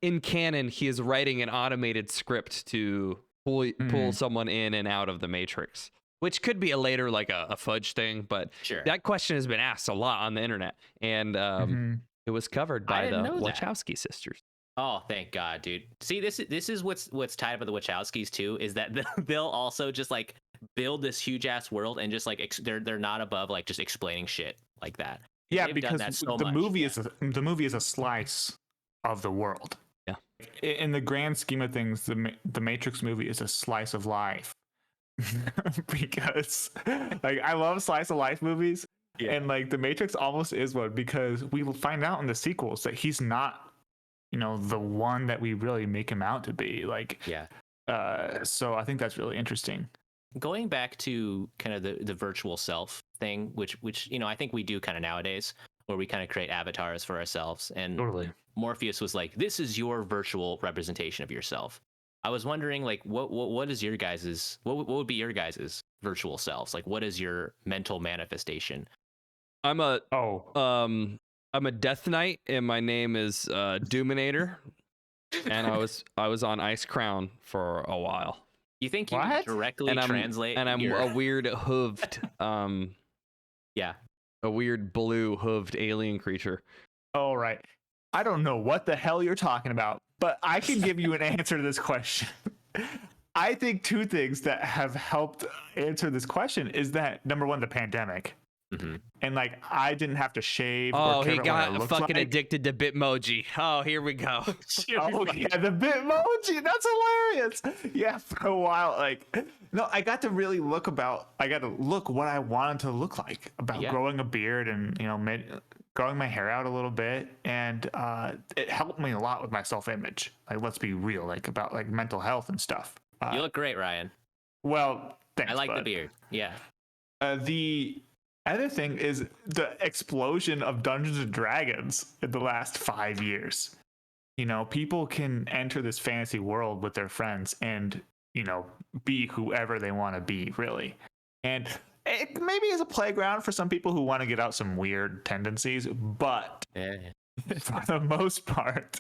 in canon he is writing an automated script to pull someone in and out of the Matrix, which could be a later like a fudge thing, but sure. That question has been asked a lot on the internet, and it was covered by the Wachowski sisters. Oh, thank God, dude. See, this is what's tied up with the Wachowskis too, is that they'll also just like build this huge ass world and just like they're not above like just explaining shit like that. Yeah, They've done because that so the much, movie yeah. the movie is a slice of the world. Yeah. In the grand scheme of things, the Matrix movie is a slice of life. Because like I love slice of life movies, and like the Matrix almost is one, because we will find out in the sequels that he's not, the one that we really make him out to be. Like, Yeah. so I think that's really interesting. Going back to kind of the virtual self thing, which I think we do kind of nowadays, where we kind of create avatars for ourselves. And Totally. Morpheus was like, "This is your virtual representation of yourself." I was wondering, like, what is your guys's what would be your guys's virtual selves? Like, what is your mental manifestation? I'm a Death Knight, and my name is Doominator, and I was on Ice Crown for a while. You think you What? directly translate? And I'm a weird hooved, yeah, a weird blue hooved alien creature. All right. I don't know what the hell you're talking about, but I can give you an answer to this question. I think two things that have helped answer this question is that, number one, the pandemic. Mm-hmm. And like I didn't have to shave. Oh, or care he about what I got looked fucking like. addicted to Bitmoji. Oh, here we go. Oh yeah, the Bitmoji. That's hilarious. Yeah, for a while, like, no, I got to really look what I wanted to look like, about growing a beard and growing my hair out a little bit, and it helped me a lot with my self-image. Like, let's be real, like about like mental health and stuff. You look great, Ryan. Well, thanks. I like bud. the beard. Yeah. The other thing is the explosion of Dungeons and Dragons in the last 5 years. People can enter this fantasy world with their friends and, be whoever they want to be, really. And it maybe is a playground for some people who want to get out some weird tendencies, but for the most part,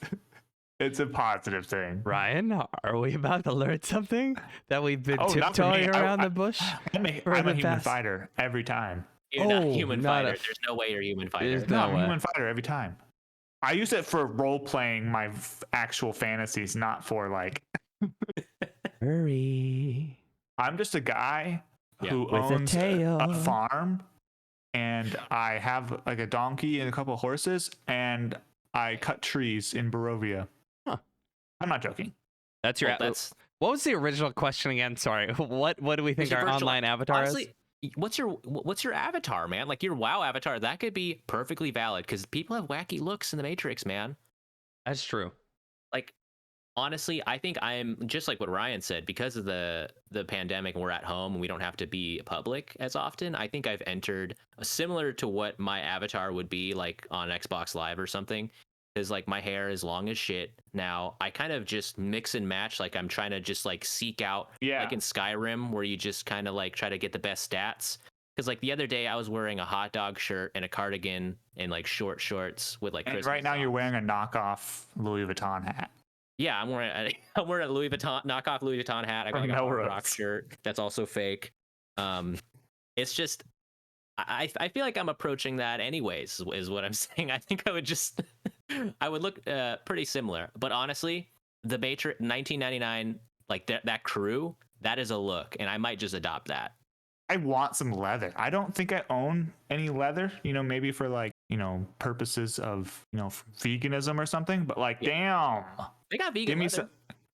it's a positive thing. Ryan, are we about to learn something that we've been Not for me. tiptoeing around the bush? I'm a human fighter every time. You're not a human fighter. There's no way you're a human fighter. No, I'm a human fighter every time. I use it for role playing my actual fantasies, not for like. Hurry. I'm just a guy who with owns a tail. a farm, and I have like a donkey and a couple of horses, and I cut trees in Barovia. Huh. I'm not joking. That's your. What was the original question again? Sorry. What do we think our online avatar honestly, is? What's your avatar, man? Like your WoW avatar, that could be perfectly valid because people have wacky looks in the Matrix, man. That's true. Like, honestly, I think I'm just like what Ryan said, because of the pandemic and we're at home and we don't have to be public as often. I think I've entered similar to what my avatar would be like on Xbox Live or something. Is like my hair is long as shit now. I kind of just mix and match. Like I'm trying to just like seek out, like in Skyrim, where you just kind of like try to get the best stats. Because like the other day I was wearing a hot dog shirt and a cardigan and like short shorts with like. And right now you're wearing a knockoff Louis Vuitton hat. Yeah, I'm wearing a Louis Vuitton knockoff Louis Vuitton hat. I got like a rock shirt that's also fake. It's just. I feel like I'm approaching that anyways, is what I'm saying. I think I would look pretty similar. But honestly, the Matrix 1999, like that crew, that is a look, and I might just adopt that. I want some leather. I don't think I own any leather, maybe for like, purposes of, veganism or something, but like, damn. They got vegan leather.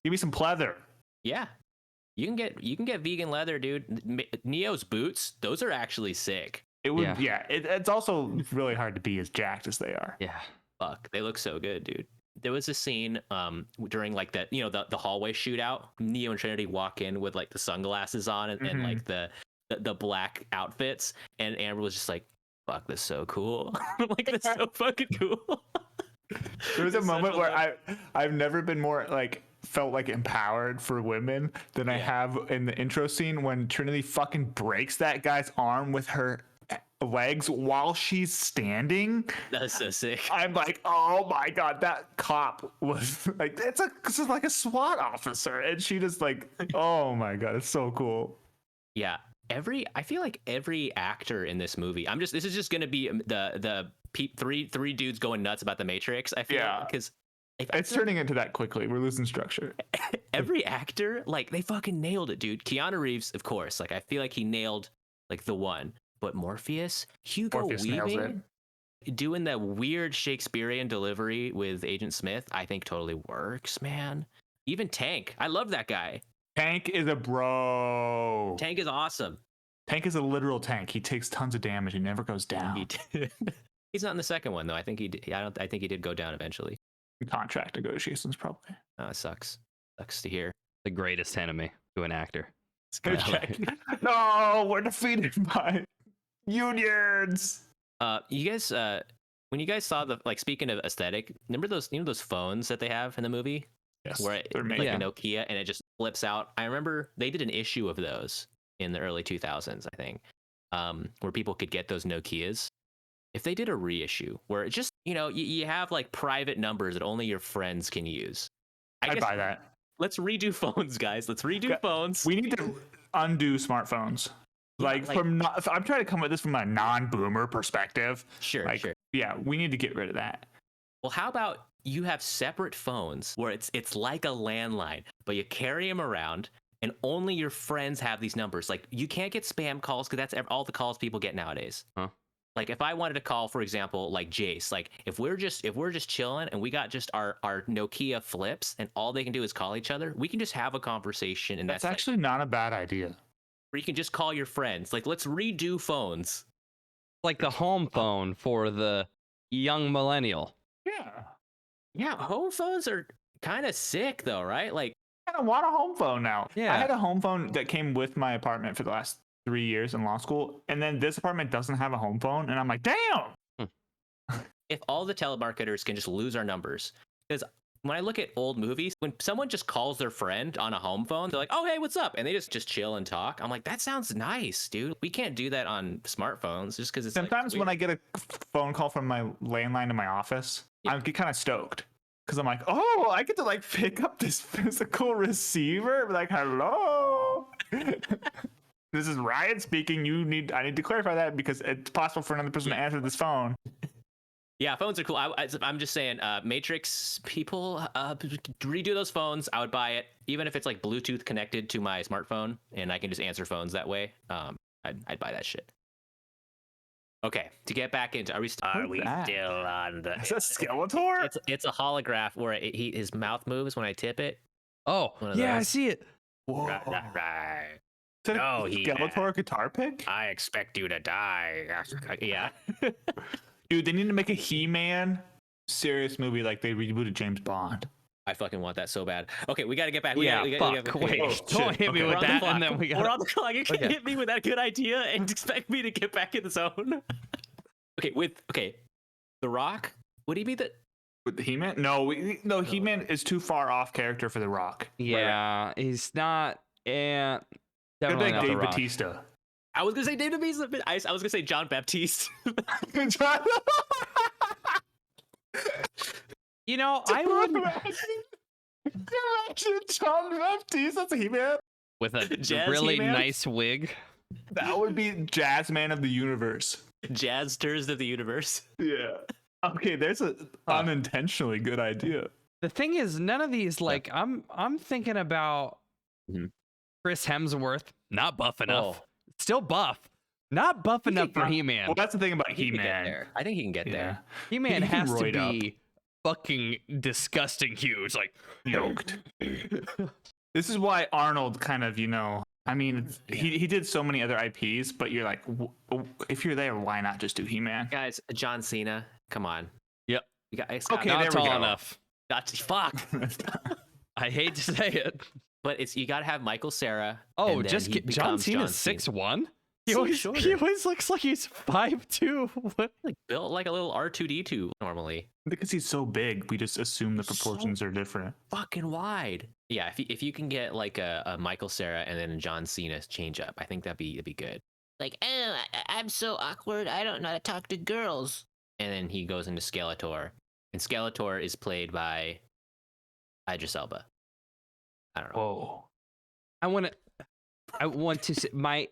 Give me some pleather. Yeah. You can get vegan leather, dude. Neo's boots, those are actually sick. It would, it's also really hard to be as jacked as they are. Yeah. Fuck, they look so good, dude. There was a scene during like that, the hallway shootout. Neo and Trinity walk in with like the sunglasses on and like the black outfits, and Amber was just like, "Fuck, this is so cool!" Like that's so fucking cool. There was a moment where I've never been more like felt like empowered for women than I have in the intro scene when Trinity fucking breaks that guy's arm with her legs while she's standing. That's so sick. I'm like, oh my god, that cop was like, this is like a SWAT officer, and she just like, oh my god, it's so cool. Yeah, I feel like every actor in this movie, this is just gonna be the three dudes going nuts about the Matrix. I feel because it's turning into that quickly. We're losing structure. Every actor, like they fucking nailed it, dude. Keanu Reeves, of course. Like I feel like he nailed like the one. But Morpheus Weaving, doing the weird Shakespearean delivery with Agent Smith, I think totally works, man. Even Tank. I love that guy. Tank is a bro. Tank is awesome. Tank is a literal tank. He takes tons of damage. He never goes down. He did. He's not in the second one though. I think he did. I think he did go down eventually. Contract negotiations, probably. Oh, it sucks. Sucks to hear. The greatest enemy to an actor. Okay. No, we're defeated by unions. You guys, when you guys saw the, like, speaking of aesthetic, remember those, those phones that they have in the movie? Yes. Where it, they're like made. a Nokia, and it just flips out. I remember they did an issue of those in the early 2000s, I think, where people could get those Nokias. If they did a reissue where it just, you have like private numbers that only your friends can use. I'd buy that. Let's redo phones, guys. Let's redo phones. We need to undo smartphones. I'm trying to come at this from a non-boomer perspective. Sure. Yeah, we need to get rid of that. Well, how about you have separate phones where it's like a landline, but you carry them around and only your friends have these numbers. Like, you can't get spam calls because that's all the calls people get nowadays. Huh? Like, if I wanted to call, for example, like Jace, like if we're just chilling and we got just our Nokia flips and all they can do is call each other, we can just have a conversation, and That's actually not a bad idea. where you can just call your friends. Like, let's redo phones. Like the home phone for the young millennial. Yeah, Home phones are kind of sick though, right? Like, I don't want a home phone now. Yeah. I had a home phone that came with my apartment for the last 3 years in law school, and then this apartment doesn't have a home phone, and I'm like, damn. if all the telemarketers can just lose our numbers, because when I look at old movies, when someone just calls their friend on a home phone, they're like, oh, hey, what's up? And they just chill and talk. I'm like, that sounds nice, dude. We can't do that on smartphones just because it's Sometimes when I get a phone call from my landline in my office, I get kind of stoked because I'm like, oh, I get to like pick up this physical receiver. Be like, hello. This is Ryan speaking. I need to clarify that because it's possible for another person to answer this phone. Yeah, phones are cool. I'm just saying, Matrix people, redo those phones. I would buy it, even if it's like Bluetooth connected to my smartphone, and I can just answer phones that way. I'd buy that shit. Okay, to get back into, are we still on the? Is that Skeletor? It's a holograph where his mouth moves when I tip it. Oh, yeah, I those. see it. Whoa. Right. Is that No, a he- Skeletor guitar pick? I expect you to die. Yeah. Dude, they need to make a He-Man serious movie like they rebooted James Bond. I fucking want that so bad. Okay, we got to get back. Yeah, we fuck. gotta- Wait, Oh, don't shit. hit me Okay. with We're on the that, clock. and then we We're got. on the clock. You can't Okay. hit me with that good idea and expect me to get back in the zone. Okay, The Rock. Would he be the? With the He-Man? No, He-Man is too far off character for The Rock. Yeah, he's not. Yeah, They're definitely like not The Dave Rock. Bautista. I was gonna say David Beast. I was gonna say John Baptiste. You know, I would Imagine John Baptiste as a He-Man. with a Jazz really He-Man? nice wig. That would be Jazz Man of the Universe. Jazz Tours of the Universe. Yeah. Okay, there's a unintentionally good idea. The thing is, none of these like I'm thinking about Mhm. Chris Hemsworth, not buff enough. Oh. Still buff. Not buff enough for He-Man. Well, that's the thing about I think he can get He-Man. there. I think he can get Yeah. there. He-Man he can has to roid up. be fucking disgusting huge. Like, Yoked. This is why Arnold kind of, I mean, he did so many other IPs, but you're like, if you're there, why not just do He-Man? Guys, John Cena. Come on. Yep. It's Okay, not there we tall go. enough. Fuck. I hate to say it. But you gotta have Michael Cera. Oh, and then just he get becomes John Cena's Cena. 6'1". He So always, shorter. he always looks like he's 5'2". What? Like built like a little R2D2 normally. Because he's so big, we just assume the proportions are different. Fucking wide. Yeah, if you can get like a Michael Cera and then a John Cena change up, I think that'd be good. Like, oh, I'm so awkward. I don't know how to talk to girls. And then he goes into Skeletor, and Skeletor is played by Idris Elba. I don't know. Whoa. I want to say my.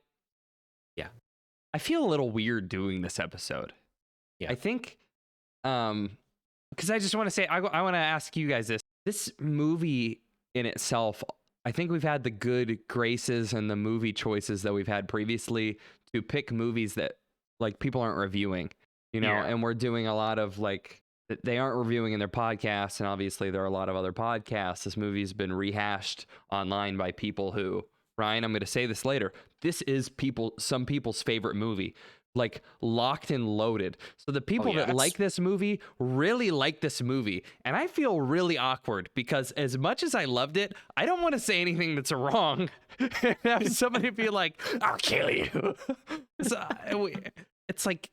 Yeah. I feel a little weird doing this episode. Yeah. I think, because I just want to say, I want to ask you guys this. This movie in itself, I think we've had the good graces and the movie choices that we've had previously to pick movies that like people aren't reviewing. you know, Yeah. and we're doing a lot of they aren't reviewing in their podcasts, and obviously there are a lot of other podcasts. This movie's been rehashed online by people who, Ryan, I'm going to say this later, this is some people's favorite movie, like Locked and Loaded. So the people that like this movie really like this movie, and I feel really awkward because as much as I loved it, I don't want to say anything that's wrong. Have somebody be like, "I'll kill you." It's like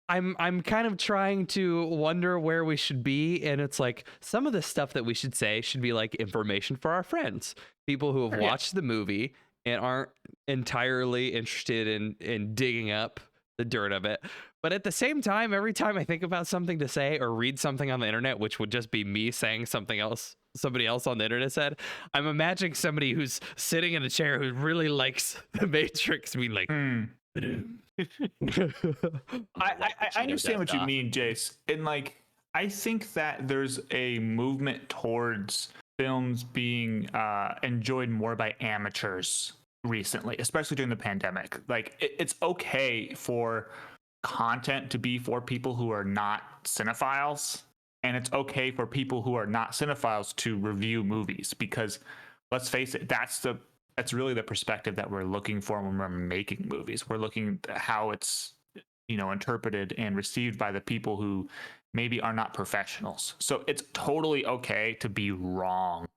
I'm kind of trying to wonder where we should be, and it's like some of the stuff that we should say should be like information for our friends, people who have watched the movie and aren't entirely interested in digging up the dirt of it. But at the same time, every time I think about something to say or read something on the internet, which would just be me saying something else somebody else on the internet said, I'm imagining somebody who's sitting in a chair who really likes The Matrix being like, I understand what you mean, Jace. And like, I think that there's a movement towards films being enjoyed more by amateurs recently, especially during the pandemic. Like, it's okay for content to be for people who are not cinephiles, and it's okay for people who are not cinephiles to review movies, because let's face it, that's really the perspective that we're looking for when we're making movies. We're looking at how it's, you know, interpreted and received by the people who maybe are not professionals. So it's totally okay to be wrong.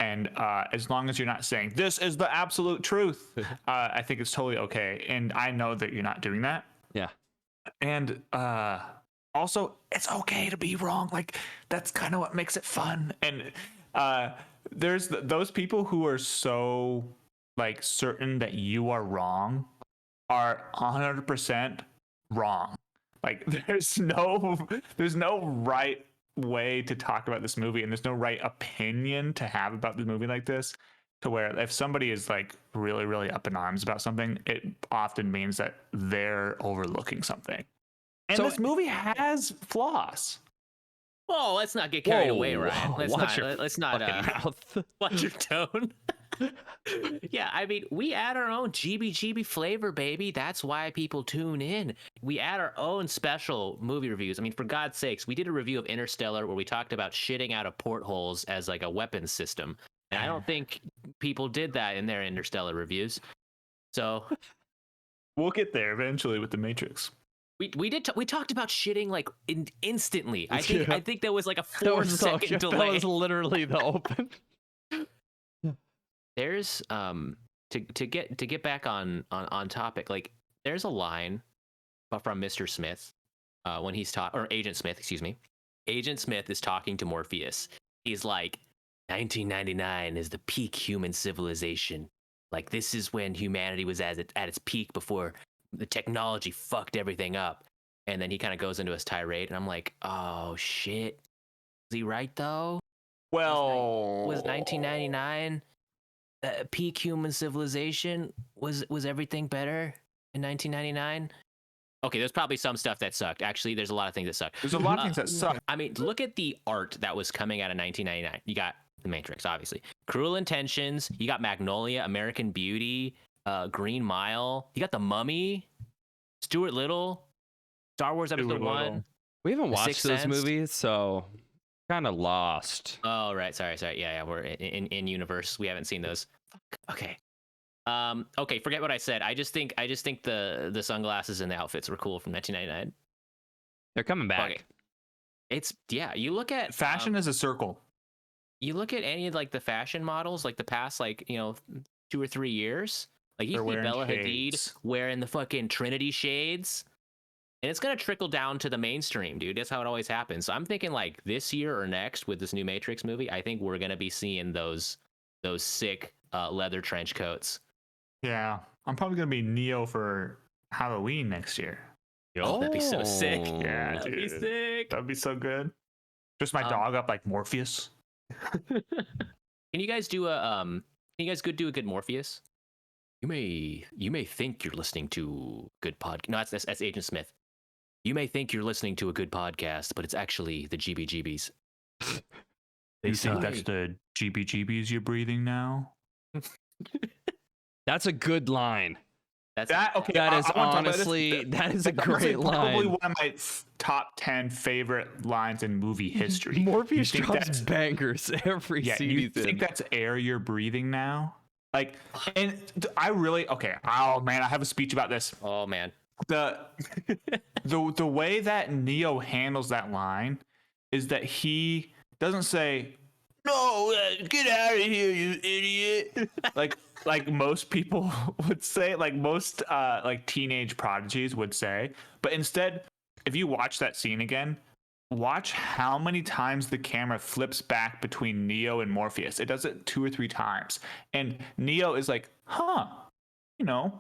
And as long as you're not saying this is the absolute truth, I think it's totally okay. And I know that you're not doing that. Yeah. And also, it's okay to be wrong. Like, that's kind of what makes it fun. And there's those people who are so like certain that you are wrong are 100% wrong. Like, there's no right way to talk about this movie, and there's no right opinion to have about the movie like this, to where if somebody is like really, really up in arms about something, it often means that they're overlooking something. And this movie has flaws. Whoa, let's not get carried away, Ryan. Watch Let's not mouth. watch your tone. Yeah, I mean, we add our own GBGB flavor, baby. That's why people tune in. We add our own special movie reviews. I mean, for God's sakes, we did a review of Interstellar where we talked about shitting out of portholes as like a weapons system. And I don't think people did that in their Interstellar reviews. So We'll get there eventually with The Matrix. we talked about shitting like instantly. I think there was like a 4-second delay. That was literally the open. There's to get back on topic, like there's a line from Mr. Smith when he's or Agent Smith, excuse me. Agent Smith is talking to Morpheus. He's like, 1999 is the peak human civilization. Like, this is when humanity was at its peak before the technology fucked everything up. And then he kind of goes into his tirade, and I'm like, oh shit, is he right though? Well, was 1999 peak human civilization? Was everything better in 1999? Okay, there's probably some stuff that sucked. Actually, there's a lot of things that sucked. There's a lot of things that suck. I mean, look at the art that was coming out of 1999. You got The Matrix, obviously. Cruel Intentions. You got Magnolia, American Beauty, Green Mile. You got The Mummy, Stuart Little, Star Wars Episode 1. We haven't watched Sixth those Sense. movies, so kind of lost. Oh, right. Sorry. Yeah, we're in universe. We haven't seen those. Okay. Okay, forget what I said. I just think the sunglasses and the outfits were cool from 1999. They're coming back. Okay. It's you look at Fashion is a circle. You look at any of like the fashion models, like the past 2 or 3 years. Like you They're see wearing Bella shades. Hadid wearing the fucking Trinity shades. And it's gonna trickle down to the mainstream, dude. That's how it always happens. So I'm thinking like this year or next with this new Matrix movie, I think we're gonna be seeing those sick leather trench coats. Yeah, I'm probably gonna be Neo for Halloween next year. Oh, that'd be so sick. Yeah, That'd be dude. sick. That'd be so good. Just my dog up like Morpheus. Can you guys do a do a good Morpheus? You may think you're listening to a good podcast. No, that's Agent Smith. You may think you're listening to a good podcast, but it's actually the GBGBs. You think that's the GBGBs you're breathing now? That's a good line. That's That okay. That is I wanna talk about this. honestly, that is a That's honestly great probably line. one of my top 10 favorite lines in movie history. Morpheus You think drops that's- bangers every Yeah, scene you he's think in. that's air you're breathing now? Like, and I really okay. Oh man, I have a speech about this. oh man. The the way that Neo handles that line is that he doesn't say, "No, get out of here, you idiot." like most people would say, like most like teenage prodigies would say, but instead, if you watch that scene again, watch how many times the camera flips back between Neo and Morpheus. It does it 2 or 3 times, and Neo is like, "Huh, you know."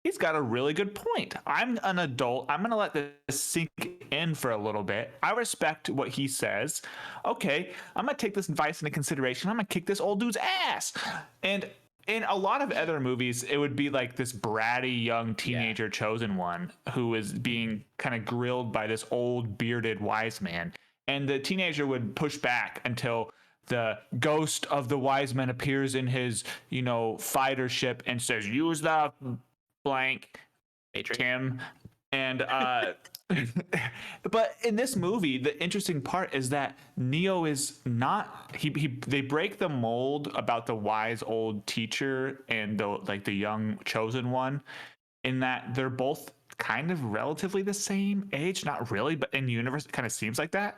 He's got a really good point. I'm an adult. I'm going to let this sink in for a little bit. I respect what he says. Okay, I'm going to take this advice into consideration. I'm going to kick this old dude's ass. And in a lot of other movies, it would be like this bratty young teenager chosen one who is being kind of grilled by this old bearded wise man. And the teenager would push back until the ghost of the wise man appears in his, fighter ship and says, "Use the blank Matrix. Tim." And but in this movie, the interesting part is that Neo is not they break the mold about the wise old teacher and the young chosen one, in that they're both kind of relatively the same age. Not really, but in universe it kind of seems like that.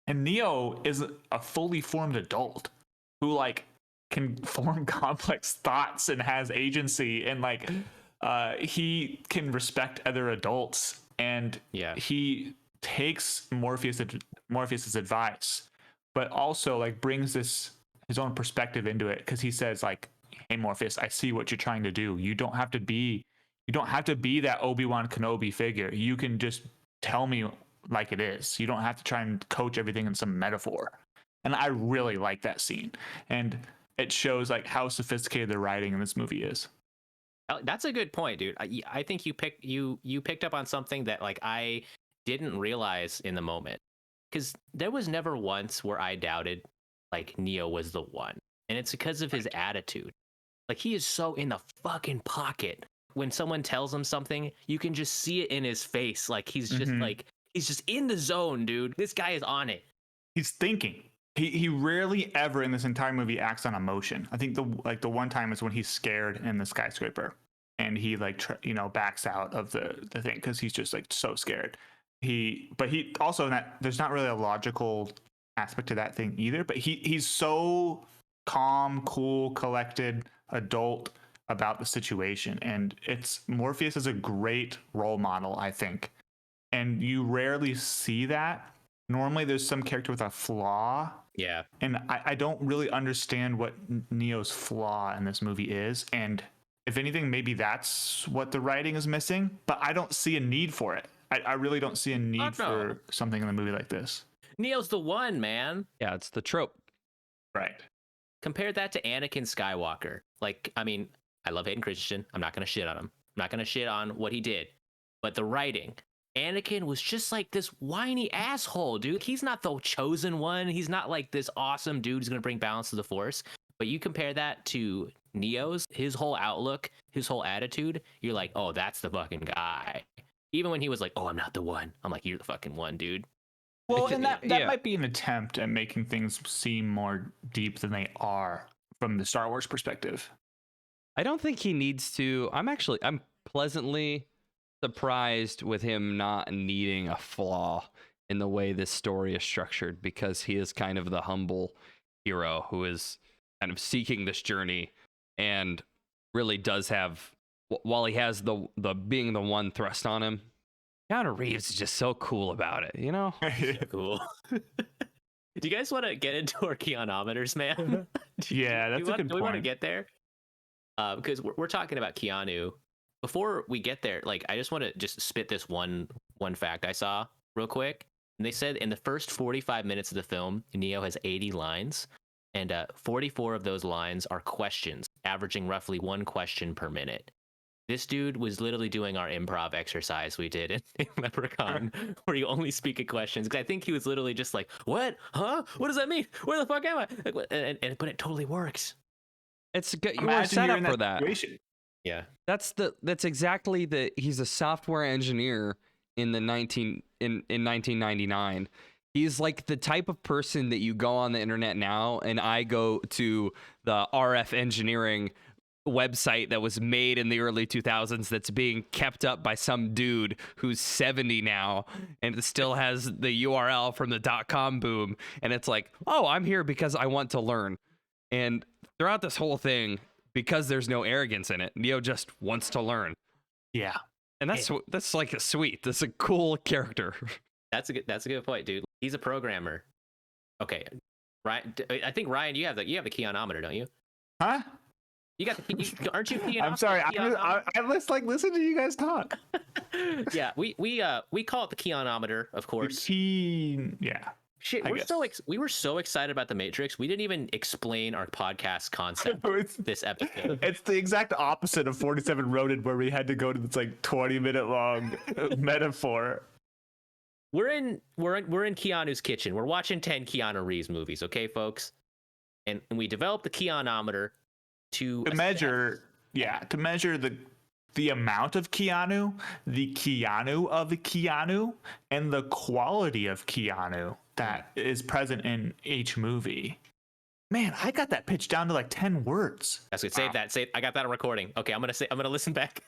And Neo is a fully formed adult who can form complex thoughts and has agency, and he can respect other adults, and he takes Morpheus's advice, but also brings his own perspective into it, because he says "Hey Morpheus, I see what you're trying to do. You don't have to be that Obi-Wan Kenobi figure. You can just tell me like it is. You don't have to try and coach everything in some metaphor." And I really like that scene, and it shows how sophisticated the writing in this movie is. That's a good point, dude. I think you picked up on something that I didn't realize in the moment, because there was never once where I doubted Neo was the one, and it's because of his attitude. He is so in the fucking pocket. When someone tells him something, you can just see it in his face. He's just he's just in the zone, dude. This guy is on it. He's thinking. He rarely ever in this entire movie acts on emotion. I think the one time is when he's scared in the skyscraper, and he backs out of the thing because he's just so scared. But he also, there's not really a logical aspect to that thing either. But he's so calm, cool, collected, adult about the situation, and Morpheus is a great role model, I think, and you rarely see that. Normally there's some character with a flaw. Yeah. And I don't really understand what Neo's flaw in this movie is. And if anything, maybe that's what the writing is missing. But I don't see a need for it. I really don't see a need for something in a movie like this. Neo's the one, man. Yeah, it's the trope. Right. Compare that to Anakin Skywalker. I love Hayden Christensen. I'm not going to shit on him. I'm not going to shit on what he did. But the writing... Anakin was just this whiny asshole, dude. He's not the chosen one. He's not this awesome dude who's going to bring balance to the Force. But you compare that to Neo's, his whole outlook, his whole attitude, you're like, oh, that's the fucking guy. Even when he was oh, I'm not the one. I'm you're the fucking one, dude. Well, and that might be an attempt at making things seem more deep than they are from the Star Wars perspective. I don't think he needs to. I'm pleasantly surprised with him not needing a flaw in the way this story is structured, because he is kind of the humble hero who is kind of seeking this journey, and really does have, while he has the being the one thrust on him, Keanu Reeves is just so cool about it, Cool. Do you guys want to get into our Keanometers, man? Yeah, that's a good point. Do we want to get there? Because we're talking about Keanu. Before we get there, I just want to just spit this one fact I saw real quick. And they said in the first 45 minutes of the film, Neo has 80 lines, and 44 of those lines are questions, averaging roughly 1 question per minute. This dude was literally doing our improv exercise we did in Leprechaun, where you only speak in questions. Because I think he was literally just what? Huh? What does that mean? Where the fuck am I? But it totally works. It's good. You were set up for that. Situation. Yeah. That's exactly he's a software engineer in 1999. He's like the type of person that you go on the internet now, and I go to the RF engineering website that was made in the early 2000s that's being kept up by some dude who's 70 now, and it still has the URL from the .com boom, and it's like, oh, I'm here because I want to learn. And throughout this whole thing, because there's no arrogance in it, Neo just wants to learn. Yeah. And that's like a sweet. That's a cool character. That's a good point, dude. He's a programmer. Okay, Ryan. I think Ryan, you have the Keanometer, don't you? Huh? You got aren't you Keanu? I'm sorry. I just like listen to you guys talk. Yeah, we call it the Keanometer, of course. Yeah. Shit, we were so excited about the Matrix. We didn't even explain our podcast concept this episode. It's the exact opposite of 47 Ronin, where we had to go to this like 20-minute long metaphor. We're in Keanu's kitchen. We're watching 10 Keanu Reeves movies, okay, folks? And we developed the Keanometer to measure the amount of Keanu, the Keanu of Keanu, and the quality of Keanu that is present in each movie. Man, I got that pitch down to like 10 words. That's good. Save that. I got that on recording. Okay, I'm gonna listen back.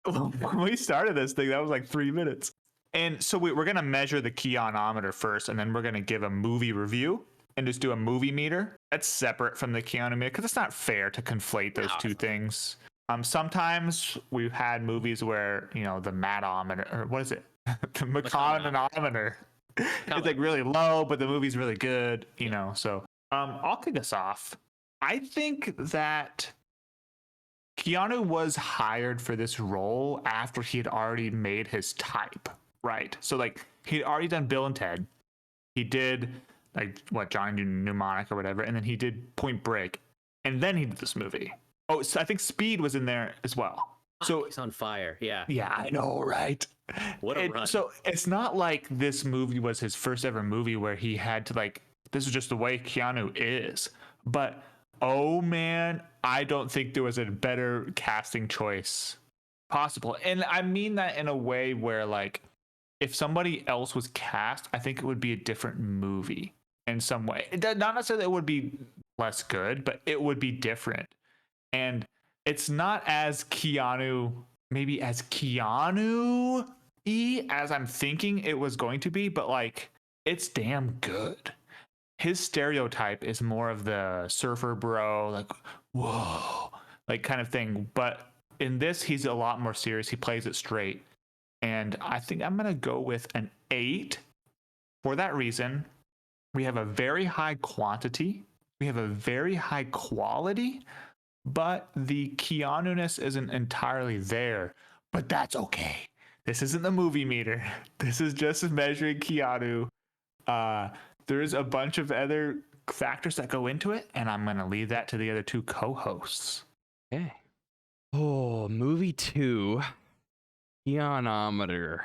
When we started this thing, that was like 3 minutes. And so we're gonna measure the Keanometer first, and then we're gonna give a movie review and just do a movie meter. That's separate from the Keanu meter because it's not fair to conflate those two things. Sometimes we've had movies where, you know, the matometer, or what is it? The meconometer. It's like really low, but the movie's really good, you know. So I'll kick us off. I think that Keanu was hired for this role after he had already made his type, right? So like he'd already done Bill and Ted. He did like Johnny Mnemonic or whatever, and then he did Point Break, and then he did this movie. Oh, so I think Speed was in there as well. So he's on fire. Yeah. Yeah, I know, right? What a run. So it's not like this movie was his first ever movie where he had to like, this is just the way Keanu is. But oh man, I don't think there was a better casting choice possible. And I mean that in a way where like, if somebody else was cast, I think it would be a different movie in some way. Not necessarily it would be less good, but it would be different. And it's not as Keanu, maybe as Keanu-y as I'm thinking it was going to be, but like, it's damn good. His stereotype is more of the surfer bro, like, whoa, like kind of thing. But in this, he's a lot more serious. He plays it straight. And I think I'm going to go with an 8 for that reason. We have a very high quantity. We have a very high quality. But the Keanu-ness isn't entirely there. But that's okay. This isn't the movie meter. This is just measuring Keanu. There's a bunch of other factors that go into it, and I'm going to leave that to the other two co-hosts. Okay. Oh, movie 2. Keanometer.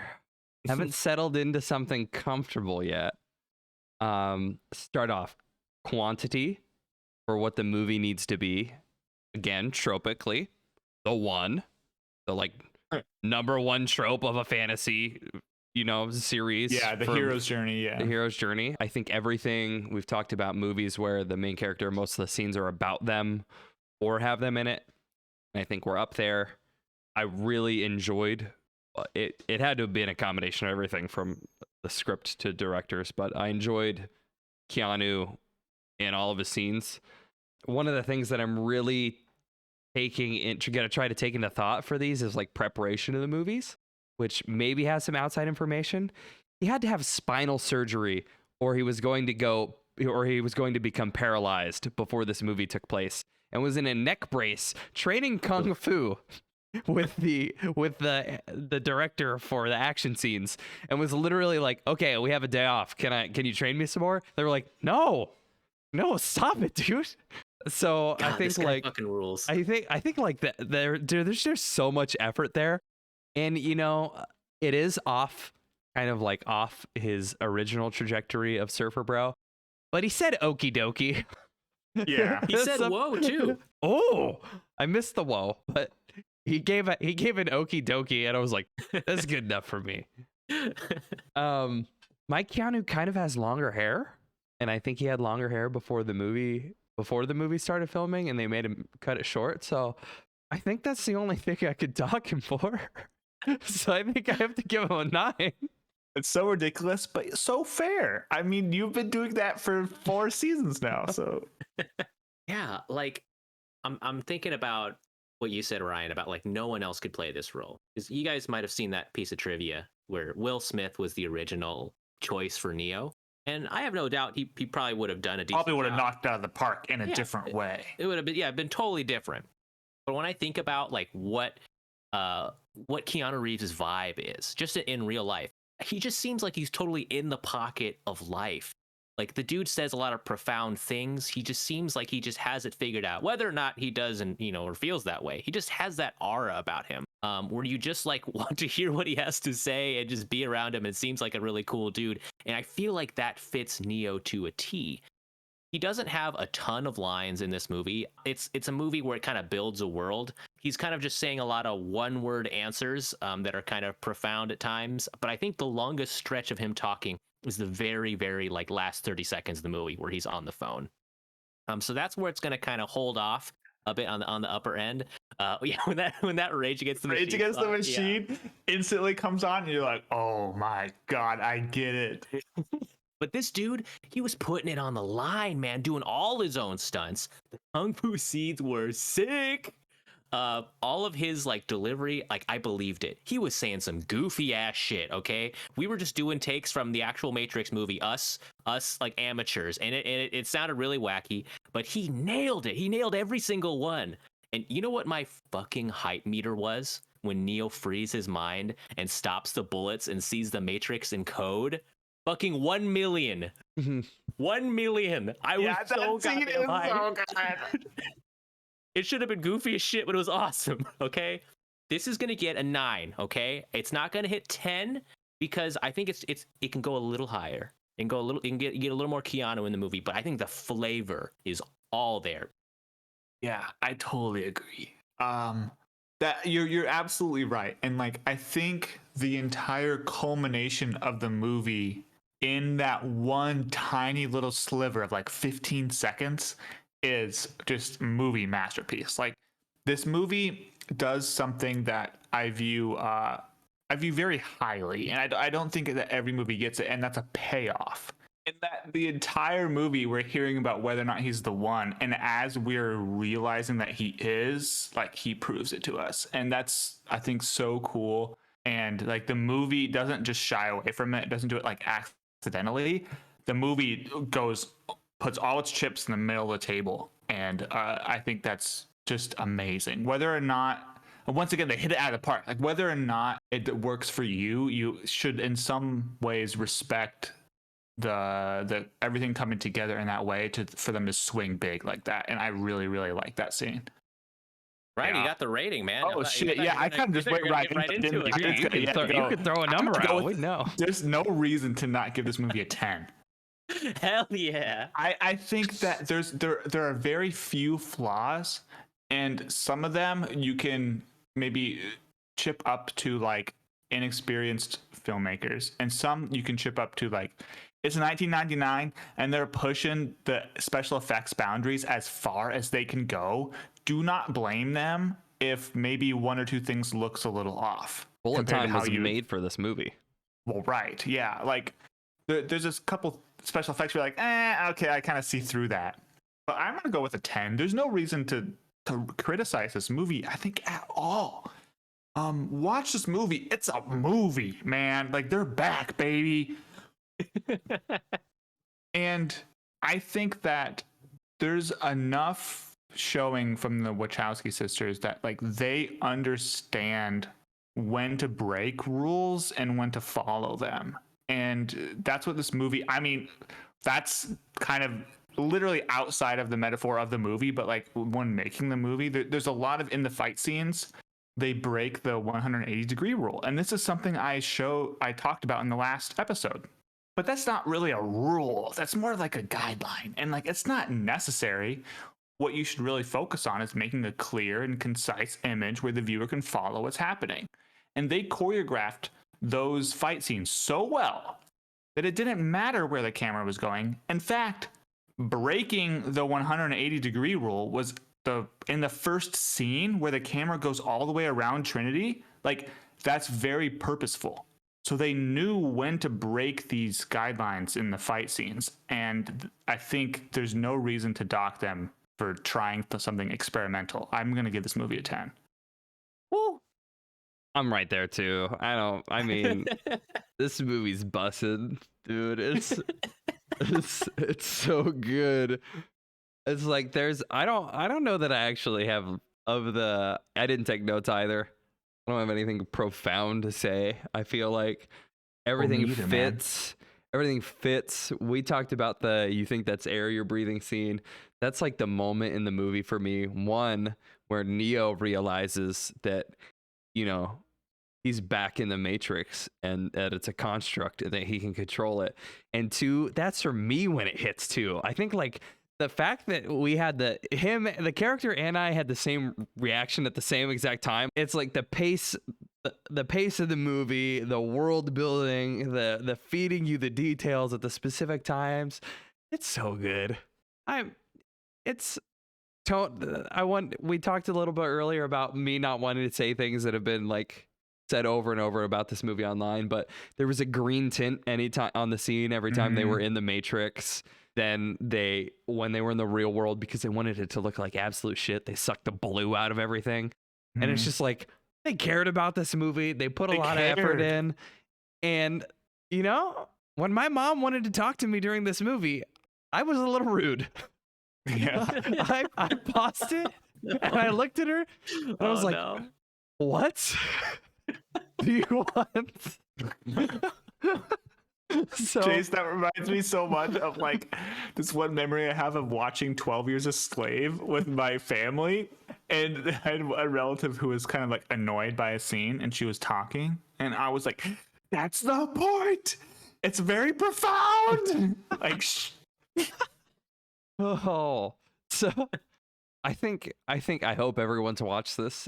Haven't settled into something comfortable yet. Start off. Quantity for what the movie needs to be. Again, tropically, the like number one trope of a fantasy, you know, series. Yeah, the hero's journey. Yeah, the hero's journey. I think everything we've talked about, movies where the main character, most of the scenes are about them or have them in it. I think we're up there. I really enjoyed it. It had to have been a combination of everything from the script to directors, but I enjoyed Keanu in all of his scenes. One of the things that I'm really try to take into thought for these is like preparation of the movies, which maybe has some outside information. He had to have spinal surgery or he was going to become paralyzed before this movie took place, and was in a neck brace training kung fu with the director for the action scenes, and was literally like, okay, we have a day off. Can you train me some more? They were like, no, stop it, dude. So God, I think like fucking rules. I think like that there's just so much effort there, and you know it is off his original trajectory of Surfer Bro, but he said okie dokie. Yeah, he said whoa too. Oh, I missed the whoa, but He gave an okie dokie, and I was like, that's good enough for me. My Keanu kind of has longer hair, and I think he had longer hair before the movie started filming, and they made him cut it short. So I think that's the only thing I could dock him for. So I think I have to give him a 9. It's so ridiculous, but so fair. I mean, you've been doing that for 4 seasons now, so Yeah, like I'm thinking about what you said, Ryan, about like no one else could play this role. Because you guys might have seen that piece of trivia where Will Smith was the original choice for Neo. And I have no doubt he probably would have done a decent probably would have job. knocked out of the park in a different way. It would have been totally different. But when I think about like what Keanu Reeves' vibe is, just in real life, he just seems like he's totally in the pocket of life. Like the dude says a lot of profound things. He just seems like he just has it figured out. Whether or not he doesn't, or feels that way, he just has that aura about him, where you just like want to hear what he has to say and just be around him. It seems like a really cool dude, and I feel like that fits Neo to a T. He doesn't have a ton of lines in this movie. It's a movie where it kind of builds a world. He's kind of just saying a lot of one-word answers that are kind of profound at times. But I think the longest stretch of him talking is the very, very like last 30 seconds of the movie where he's on the phone. So that's where it's going to kind of hold off a bit on the upper end. Yeah, when that Rage Against the Machine, Rage Against the Machine instantly comes on, and you're like, oh my god, I get it. But this dude, he was putting it on the line, man, doing all his own stunts. The Kung Fu scenes were sick. All of his like delivery, like I believed it. He was saying some goofy ass shit. Okay, we were just doing takes from the actual Matrix movie, us like amateurs, and it sounded really wacky, but he nailed it. He nailed every single one. And you know what my fucking hype meter was when Neo frees his mind and stops the bullets and sees the Matrix in code? Fucking 1 million. 1 million. I was so goddamn hyped. It should have been goofy as shit, but it was awesome. Okay, this is gonna get a 9. Okay, it's not gonna hit 10 because I think it can go a little higher and go a little. You can get a little more Keanu in the movie, but I think the flavor is all there. Yeah, I totally agree. That you're absolutely right, and like I think the entire culmination of the movie in that one tiny little sliver of like 15 seconds is just movie masterpiece. Like this movie does something that I view very highly, and I don't think that every movie gets it, and that's a payoff. In that the entire movie we're hearing about whether or not he's the one, and as we're realizing that he is, like he proves it to us, and that's I think so cool. And like the movie doesn't just shy away from it, doesn't do it like accidentally. The movie puts all its chips in the middle of the table, and I think that's just amazing. Whether or not, once again, they hit it out of the park. Like whether or not it works for you, you should in some ways respect the everything coming together in that way for them to swing big like that. And I really, really like that scene. Right, you got the rating, man. Oh shit! Yeah, I kind of just went right into it. You could throw a number out. We know. There's no reason to not give this movie a 10. Hell yeah! I think that there are very few flaws, and some of them you can maybe chip up to like inexperienced filmmakers, and some you can chip up to like it's 1999 and they're pushing the special effects boundaries as far as they can go. Do not blame them if maybe one or two things looks a little off. Bullet time was made for this movie. Well, right, yeah, like there's this couple special effects where you're like, okay, I kind of see through that. But I'm gonna go with a 10. There's no reason to criticize this movie, I think, at all. Watch this movie. It's a movie, man. Like they're back, baby. And I think that there's enough showing from the Wachowski sisters that like they understand when to break rules and when to follow them. And that's what this movie, I mean, that's kind of literally outside of the metaphor of the movie, but like when making the movie, there's a lot of in the fight scenes, they break the 180 degree rule. And this is something I talked about in the last episode. But that's not really a rule. That's more like a guideline. And like it's not necessary. what you should really focus on is making a clear and concise image where the viewer can follow what's happening. And they choreographed those fight scenes so well that it didn't matter where the camera was going. In fact, breaking the 180-degree rule was in the first scene where the camera goes all the way around Trinity. Like, that's very purposeful. So they knew when to break these guidelines in the fight scenes. And I think there's no reason to dock them for trying something experimental. I'm going to give this movie a 10. Woo. I'm right there too. I mean, this movie's busted, dude. It's so good. It's like I don't know that I actually have I didn't take notes either. I don't have anything profound to say. I feel like everything fits. Everything fits. We talked about the "you think that's air you're breathing" scene. That's like the moment in the movie for me. One, where Neo realizes that, he's back in the Matrix and that it's a construct and that he can control it. And two, that's for me when it hits too. I think like the fact that we had the character and I had the same reaction at the same exact time. It's like the pace of the movie, the world building, the feeding you the details at the specific times. It's so good. We talked a little bit earlier about me not wanting to say things that have been like said over and over about this movie online, but there was a green tint anytime on the scene every time they were in the Matrix. Then when they were in the real world, because they wanted it to look like absolute shit, they sucked the blue out of everything. And it's just like, they cared about this movie. They put a lot of effort in. And, when my mom wanted to talk to me during this movie, I was a little rude. Yeah. I paused it and I looked at her and I was like, no. What do you want? So, Chase, that reminds me so much of like this one memory I have of watching 12 Years a Slave with my family. And I had a relative who was kind of like annoyed by a scene and she was talking. And I was like, that's the point. It's very profound. Like, oh, so I hope everyone's watched this,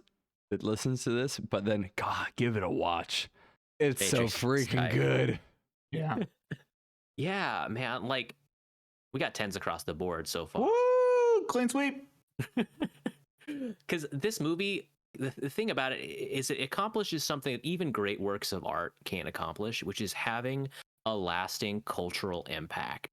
that listens to this, but then God, give it a watch. It's Matrix so freaking good. yeah. Yeah, man. Like, we got 10s across the board so far. Woo! Clean sweep. Because this movie, the thing about it is it accomplishes something that even great works of art can't accomplish, which is having a lasting cultural impact.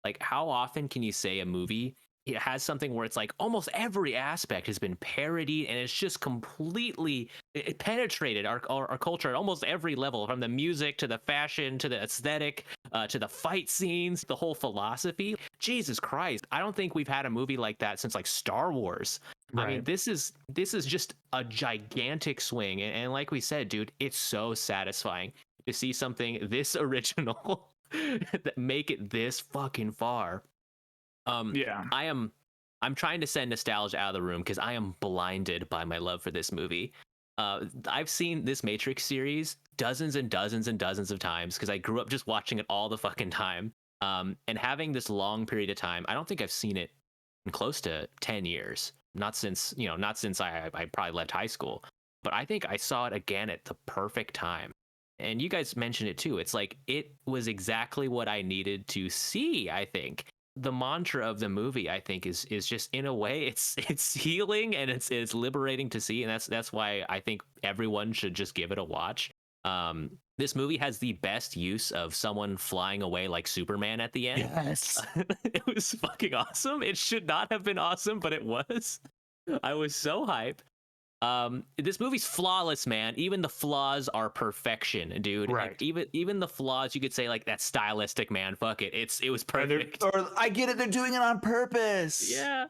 Like, how often can you say a movie, it has something where it's like almost every aspect has been parodied and it's just completely it penetrated our culture at almost every level, from the music to the fashion to the aesthetic to the fight scenes, the whole philosophy. Jesus Christ, I don't think we've had a movie like that since like Star Wars. Right. I mean, this is just a gigantic swing, and like we said, dude, it's so satisfying to see something this original that make it this fucking far. Yeah. I'm trying to send nostalgia out of the room because I am blinded by my love for this movie. I've seen this Matrix series dozens and dozens and dozens of times because I grew up just watching it all the fucking time. And having this long period of time, I don't think I've seen it in close to 10 years. Not since I probably left high school. But I think I saw it again at the perfect time. And you guys mentioned it too. It's like it was exactly what I needed to see, I think. The mantra of the movie, I think, is just, in a way, it's healing and it's liberating to see, and that's why I think everyone should just give it a watch. This movie has the best use of someone flying away like Superman at the end. Yes. It was fucking awesome. It should not have been awesome, but it was. I was so hyped. This movie's flawless, man. Even the flaws are perfection, dude. Right. Like, even the flaws, you could say like that's stylistic, man. Fuck it. It was perfect. Or I get it, they're doing it on purpose. Yeah.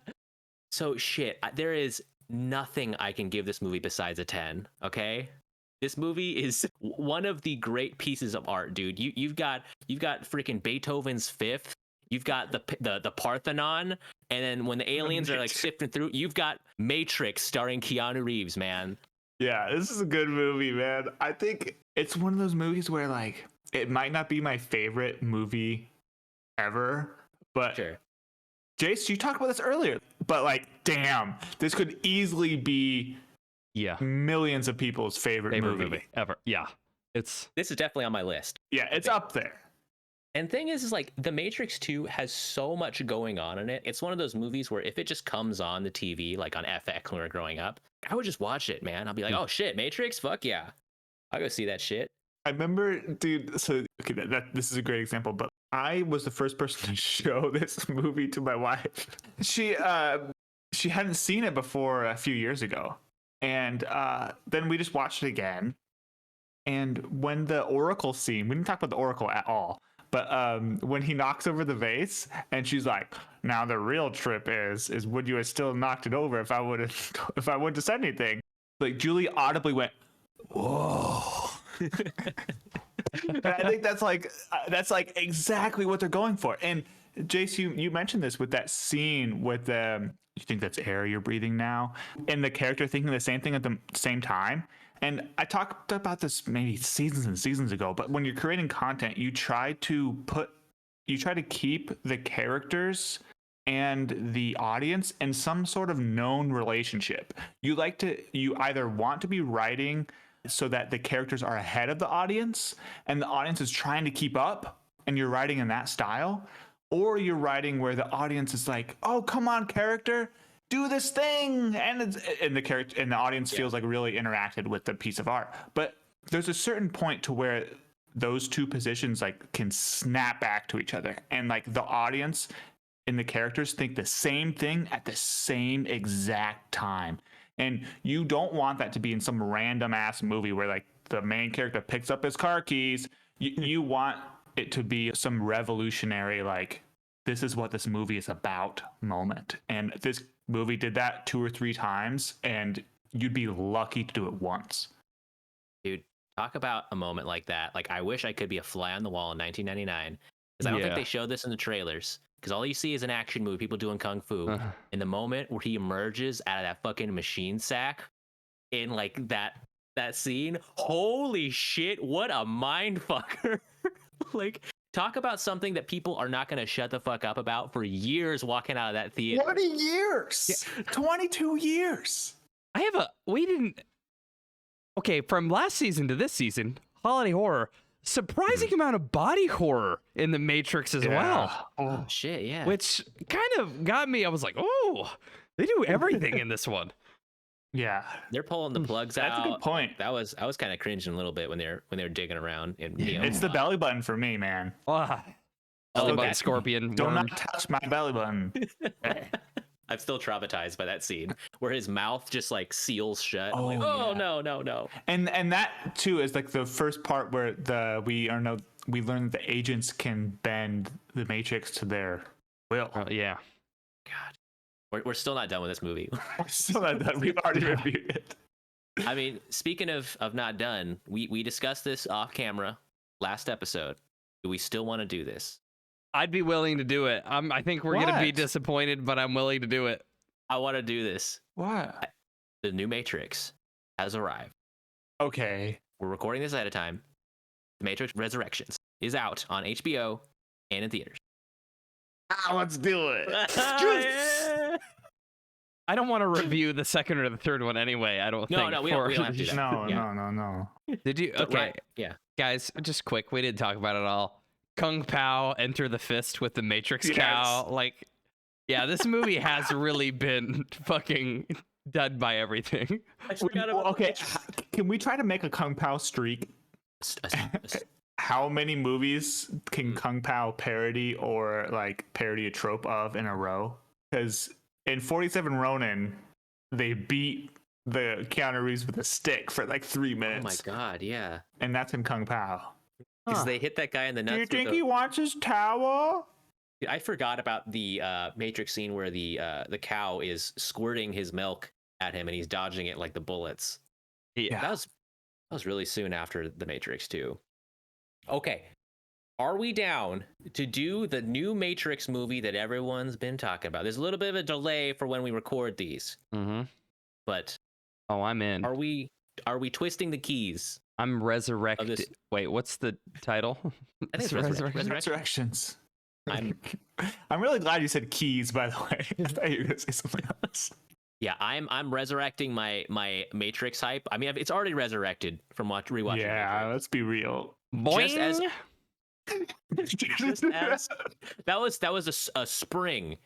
So shit, there is nothing I can give this movie besides a 10. Okay. This movie is one of the great pieces of art, dude. You've got freaking Beethoven's Fifth. You've got the Parthenon, and then when the aliens are like sifting through, you've got Matrix starring Keanu Reeves, man. Yeah, this is a good movie, man. I think it's one of those movies where like it might not be my favorite movie ever, but Sure. Jace, you talked about this earlier. but like, damn, this could easily be Yeah. millions of people's favorite movie ever. Yeah. This is definitely on my list. Yeah, it's up there. And thing is like The Matrix 2 has so much going on in it. It's one of those movies where if it just comes on the TV, like on FX when we were growing up, I would just watch it, man. I'll be like, oh shit, Matrix? Fuck yeah. I'll go see that shit. I remember, dude, so okay, this is a great example, but I was the first person to show this movie to my wife. She hadn't seen it before a few years ago. And then we just watched it again. And when the Oracle scene, we didn't talk about the Oracle at all, but when he knocks over the vase and she's like, now the real trip is would you have still knocked it over if I wouldn't have said anything? Like Julie audibly went, whoa. And I think that's like exactly what they're going for. And Jace, you mentioned this with that scene with the, you think that's air you're breathing now, and the character thinking the same thing at the same time. And I talked about this maybe seasons and seasons ago, but when you're creating content, you try to keep the characters and the audience in some sort of known relationship. You either want to be writing so that the characters are ahead of the audience and the audience is trying to keep up and you're writing in that style, or you're writing where the audience is like, oh, come on, character, do this thing, and the character and the audience feels like really interacted with the piece of art. But there's a certain point to where those two positions like can snap back to each other, and like the audience and the characters think the same thing at the same exact time. And you don't want that to be in some random ass movie where like the main character picks up his car keys. You want it to be some revolutionary, like, this is what this movie is about moment. And this movie did that 2 or 3 times, and you'd be lucky to do it once. Dude, talk about a moment like that. Like, I wish I could be a fly on the wall in 1999, because I don't think they showed this in the trailers. Because all you see is an action movie, people doing kung fu. In the moment where he emerges out of that fucking machine sack in like that scene, holy shit, what a mind fucker. Like, talk about something that people are not going to shut the fuck up about for years walking out of that theater. 20 years! Yeah. 22 years! From last season to this season, holiday horror, surprising amount of body horror in the Matrix as well. Oh shit, yeah. Which kind of got me. I was like, oh, they do everything in this one. Yeah, they're pulling the plugs out. That's a good point. I was kind of cringing a little bit when they're digging around. It's the belly button for me, man. Belly button scorpion. Do not touch my belly button. I'm still traumatized by that scene where his mouth just like seals shut. Oh, like, yeah. No. And that too is like the first part where we learn that the agents can bend the Matrix to their will. Yeah. God, we're still not done with this movie. We're still not done. We've already reviewed it. I mean, speaking of not done, we discussed this off camera last episode. Do we still want to do this? I'd be willing to do it. I think we're going to be disappointed, but I'm willing to do it. I want to do this. What? The new Matrix has arrived. Okay. We're recording this ahead of time. The Matrix Resurrections is out on HBO and in theaters. Let's do it. I don't want to review the second or the third one anyway. I don't think. No, we don't have to do that. No. Did you? Okay. Right. Yeah. Guys, just quick. We didn't talk about it all. Kung Pao enter the fist with the Matrix cow. Like, yeah, this movie has really been fucking done by everything. Okay, can we try to make a Kung Pao streak? How many movies can Kung Pao parody or like parody a trope of in a row? Because in 47 Ronin, they beat the Keanu Reeves with a stick for like 3 minutes. Oh my god, yeah. And that's in Kung Pao. Because they hit that guy in the nuts. Do you think he wants his towel? I forgot about the Matrix scene where the cow is squirting his milk at him and he's dodging it like the bullets. Yeah. That was really soon after the Matrix too. Okay. Are we down to do the new Matrix movie that everyone's been talking about? There's a little bit of a delay for when we record these. Mm-hmm. But I'm in. Are we twisting the keys? I'm resurrected. Wait, what's the title? I think it's Resurrections. I'm really glad you said keys, by the way. I thought you were gonna say something else. Yeah, I'm resurrecting my Matrix hype. I mean, it's already resurrected from rewatching. Yeah, Matrix. let's be real. Just as Boing. that was a spring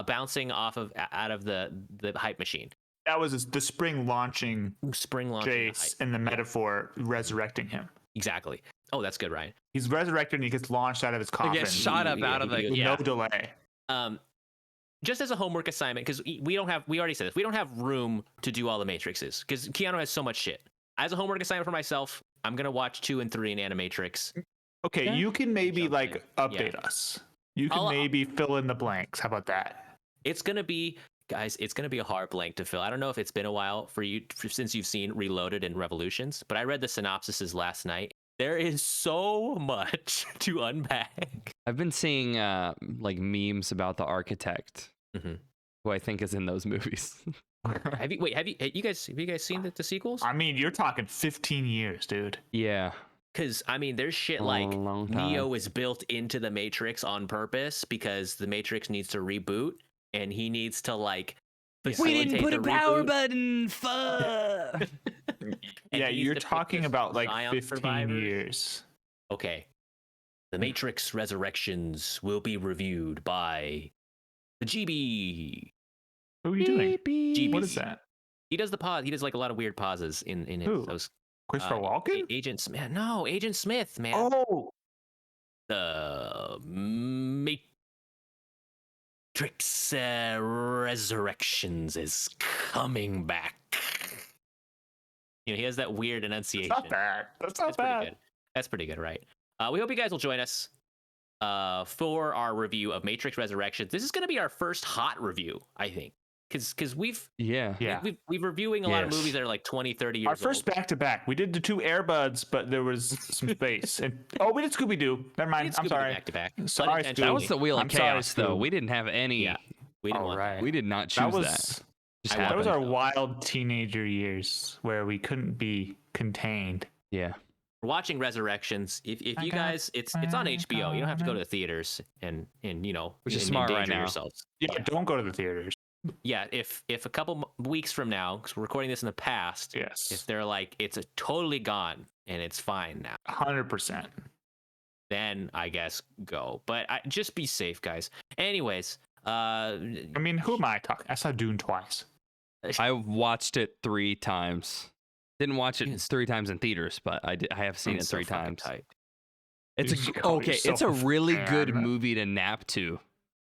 bouncing out of the hype machine. That was the spring launching Jace and the metaphor resurrecting him. Exactly. Oh, that's good, Ryan. He's resurrected and he gets launched out of his coffin. He gets shot up out of the with no delay. Just as a homework assignment, because we already said this, we don't have room to do all the Matrixes because Keanu has so much shit. As a homework assignment for myself, I'm gonna watch 2 and 3 in Animatrix. Okay, you can maybe update us. You can maybe fill in the blanks. How about that? It's gonna be, guys, it's gonna be a hard blank to fill. I don't know if it's been a while for you since you've seen Reloaded and Revolutions, but I read the synopsises last night. There is so much to unpack. I've been seeing memes about the architect, who I think is in those movies. Have you guys seen the sequels? I mean, you're talking 15 years, dude. Yeah. Because, I mean, there's shit like Neo is built into the Matrix on purpose because the Matrix needs to reboot and he needs to, we didn't put a power button. Fuck. Yeah, you're talking about 15 years. Okay. The Matrix Resurrections will be reviewed by the GB. Who are you doing? GB. What is that? He does the pause. He does a lot of weird pauses in Who? those. Christopher Walken? Agent Smith. No, Agent Smith, man. Oh. The Matrix Resurrections is coming back. He has that weird enunciation. That's not bad. That's not bad. Pretty good. That's pretty good, right? We hope you guys will join us for our review of Matrix Resurrections. This is going to be our first hot review, I think. Because we've reviewing a lot of movies that are 20, 30 years old. Our first back-to-back. We did the 2 Airbuds, but there was some space. We did Scooby-Doo. Never mind. I'm sorry. Back-to-back. Sorry, Scooby. That was the Wheel of Chaos, though. We didn't have any. Yeah, we didn't want that. We did not choose that. That was our wild teenager years where we couldn't be contained. Yeah. We're watching Resurrections. If you guys, it's on HBO. You don't have to go to the theaters and which is smart right now. Yourselves. Yeah, don't go to the theaters. Yeah, if a couple weeks from now, because we're recording this in the past, if they're it's totally gone and it's fine now, 100%, then I guess go. But just be safe, guys. Anyways, I mean, who am I talking? I saw Dune twice. I watched it 3 times. Didn't watch it 3 times in theaters, but I have seen it 3 times. It's a really good movie to nap to.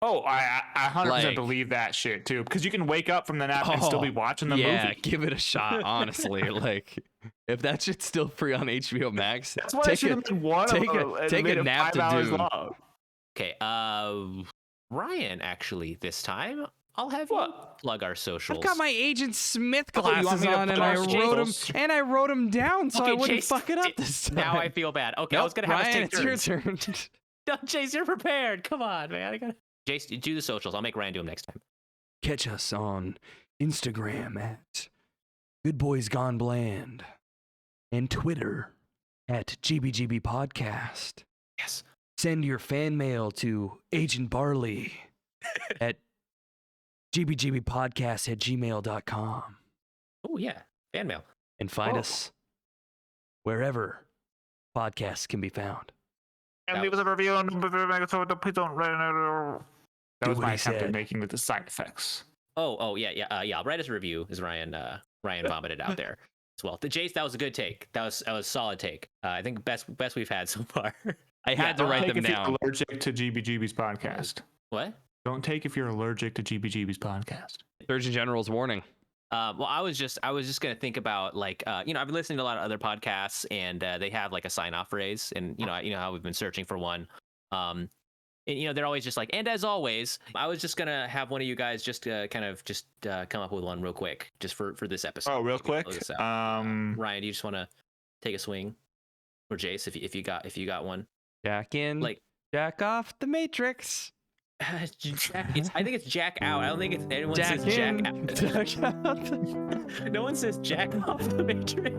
Oh, I 100% believe that shit too, because you can wake up from the nap and still be watching the movie. Yeah, give it a shot. Honestly, if that shit's still free on HBO Max, that's why I should have been one. Take a nap to do. Okay, Ryan, actually, this time I'll have you plug our socials. I've got my Agent Smith glasses on, and I wrote them down so I wouldn't fuck it up this time. Now I feel bad. Okay, I was gonna have Ryan, us take turns. It's your turn. No, Chase, you're prepared. Come on, man. Jace, do the socials. I'll make Ryan do them next time. Catch us on Instagram at Good Boys Gone Bland and Twitter at GBGB Podcast. Yes. Send your fan mail to Agent Barley at gbgbpodcast@gmail.com. Oh, yeah. Fan mail. And find us wherever podcasts can be found. And leave us a review on please don't. That was my attempt at making the side effects. Yeah. Write us a review, as Ryan vomited out there as well. Jace, that was a good take. That was a solid take. I think best we've had so far. I had to write them down. If you're allergic to GBGB's podcast. What? Don't take if you're allergic to GBGB's podcast. Surgeon General's warning. Well, I was just gonna think about I've been listening to a lot of other podcasts, and they have a sign off phrase, and you know how we've been searching for one. And they're always just and as always. I was just gonna have one of you guys just come up with one real quick, just for this episode. Oh, real quick. Ryan, do you just want to take a swing, or Jace, if you got one? Jack in, jack off the Matrix. I think it's Jack out. I don't think anyone says Jack out. No one says Jack off the Matrix.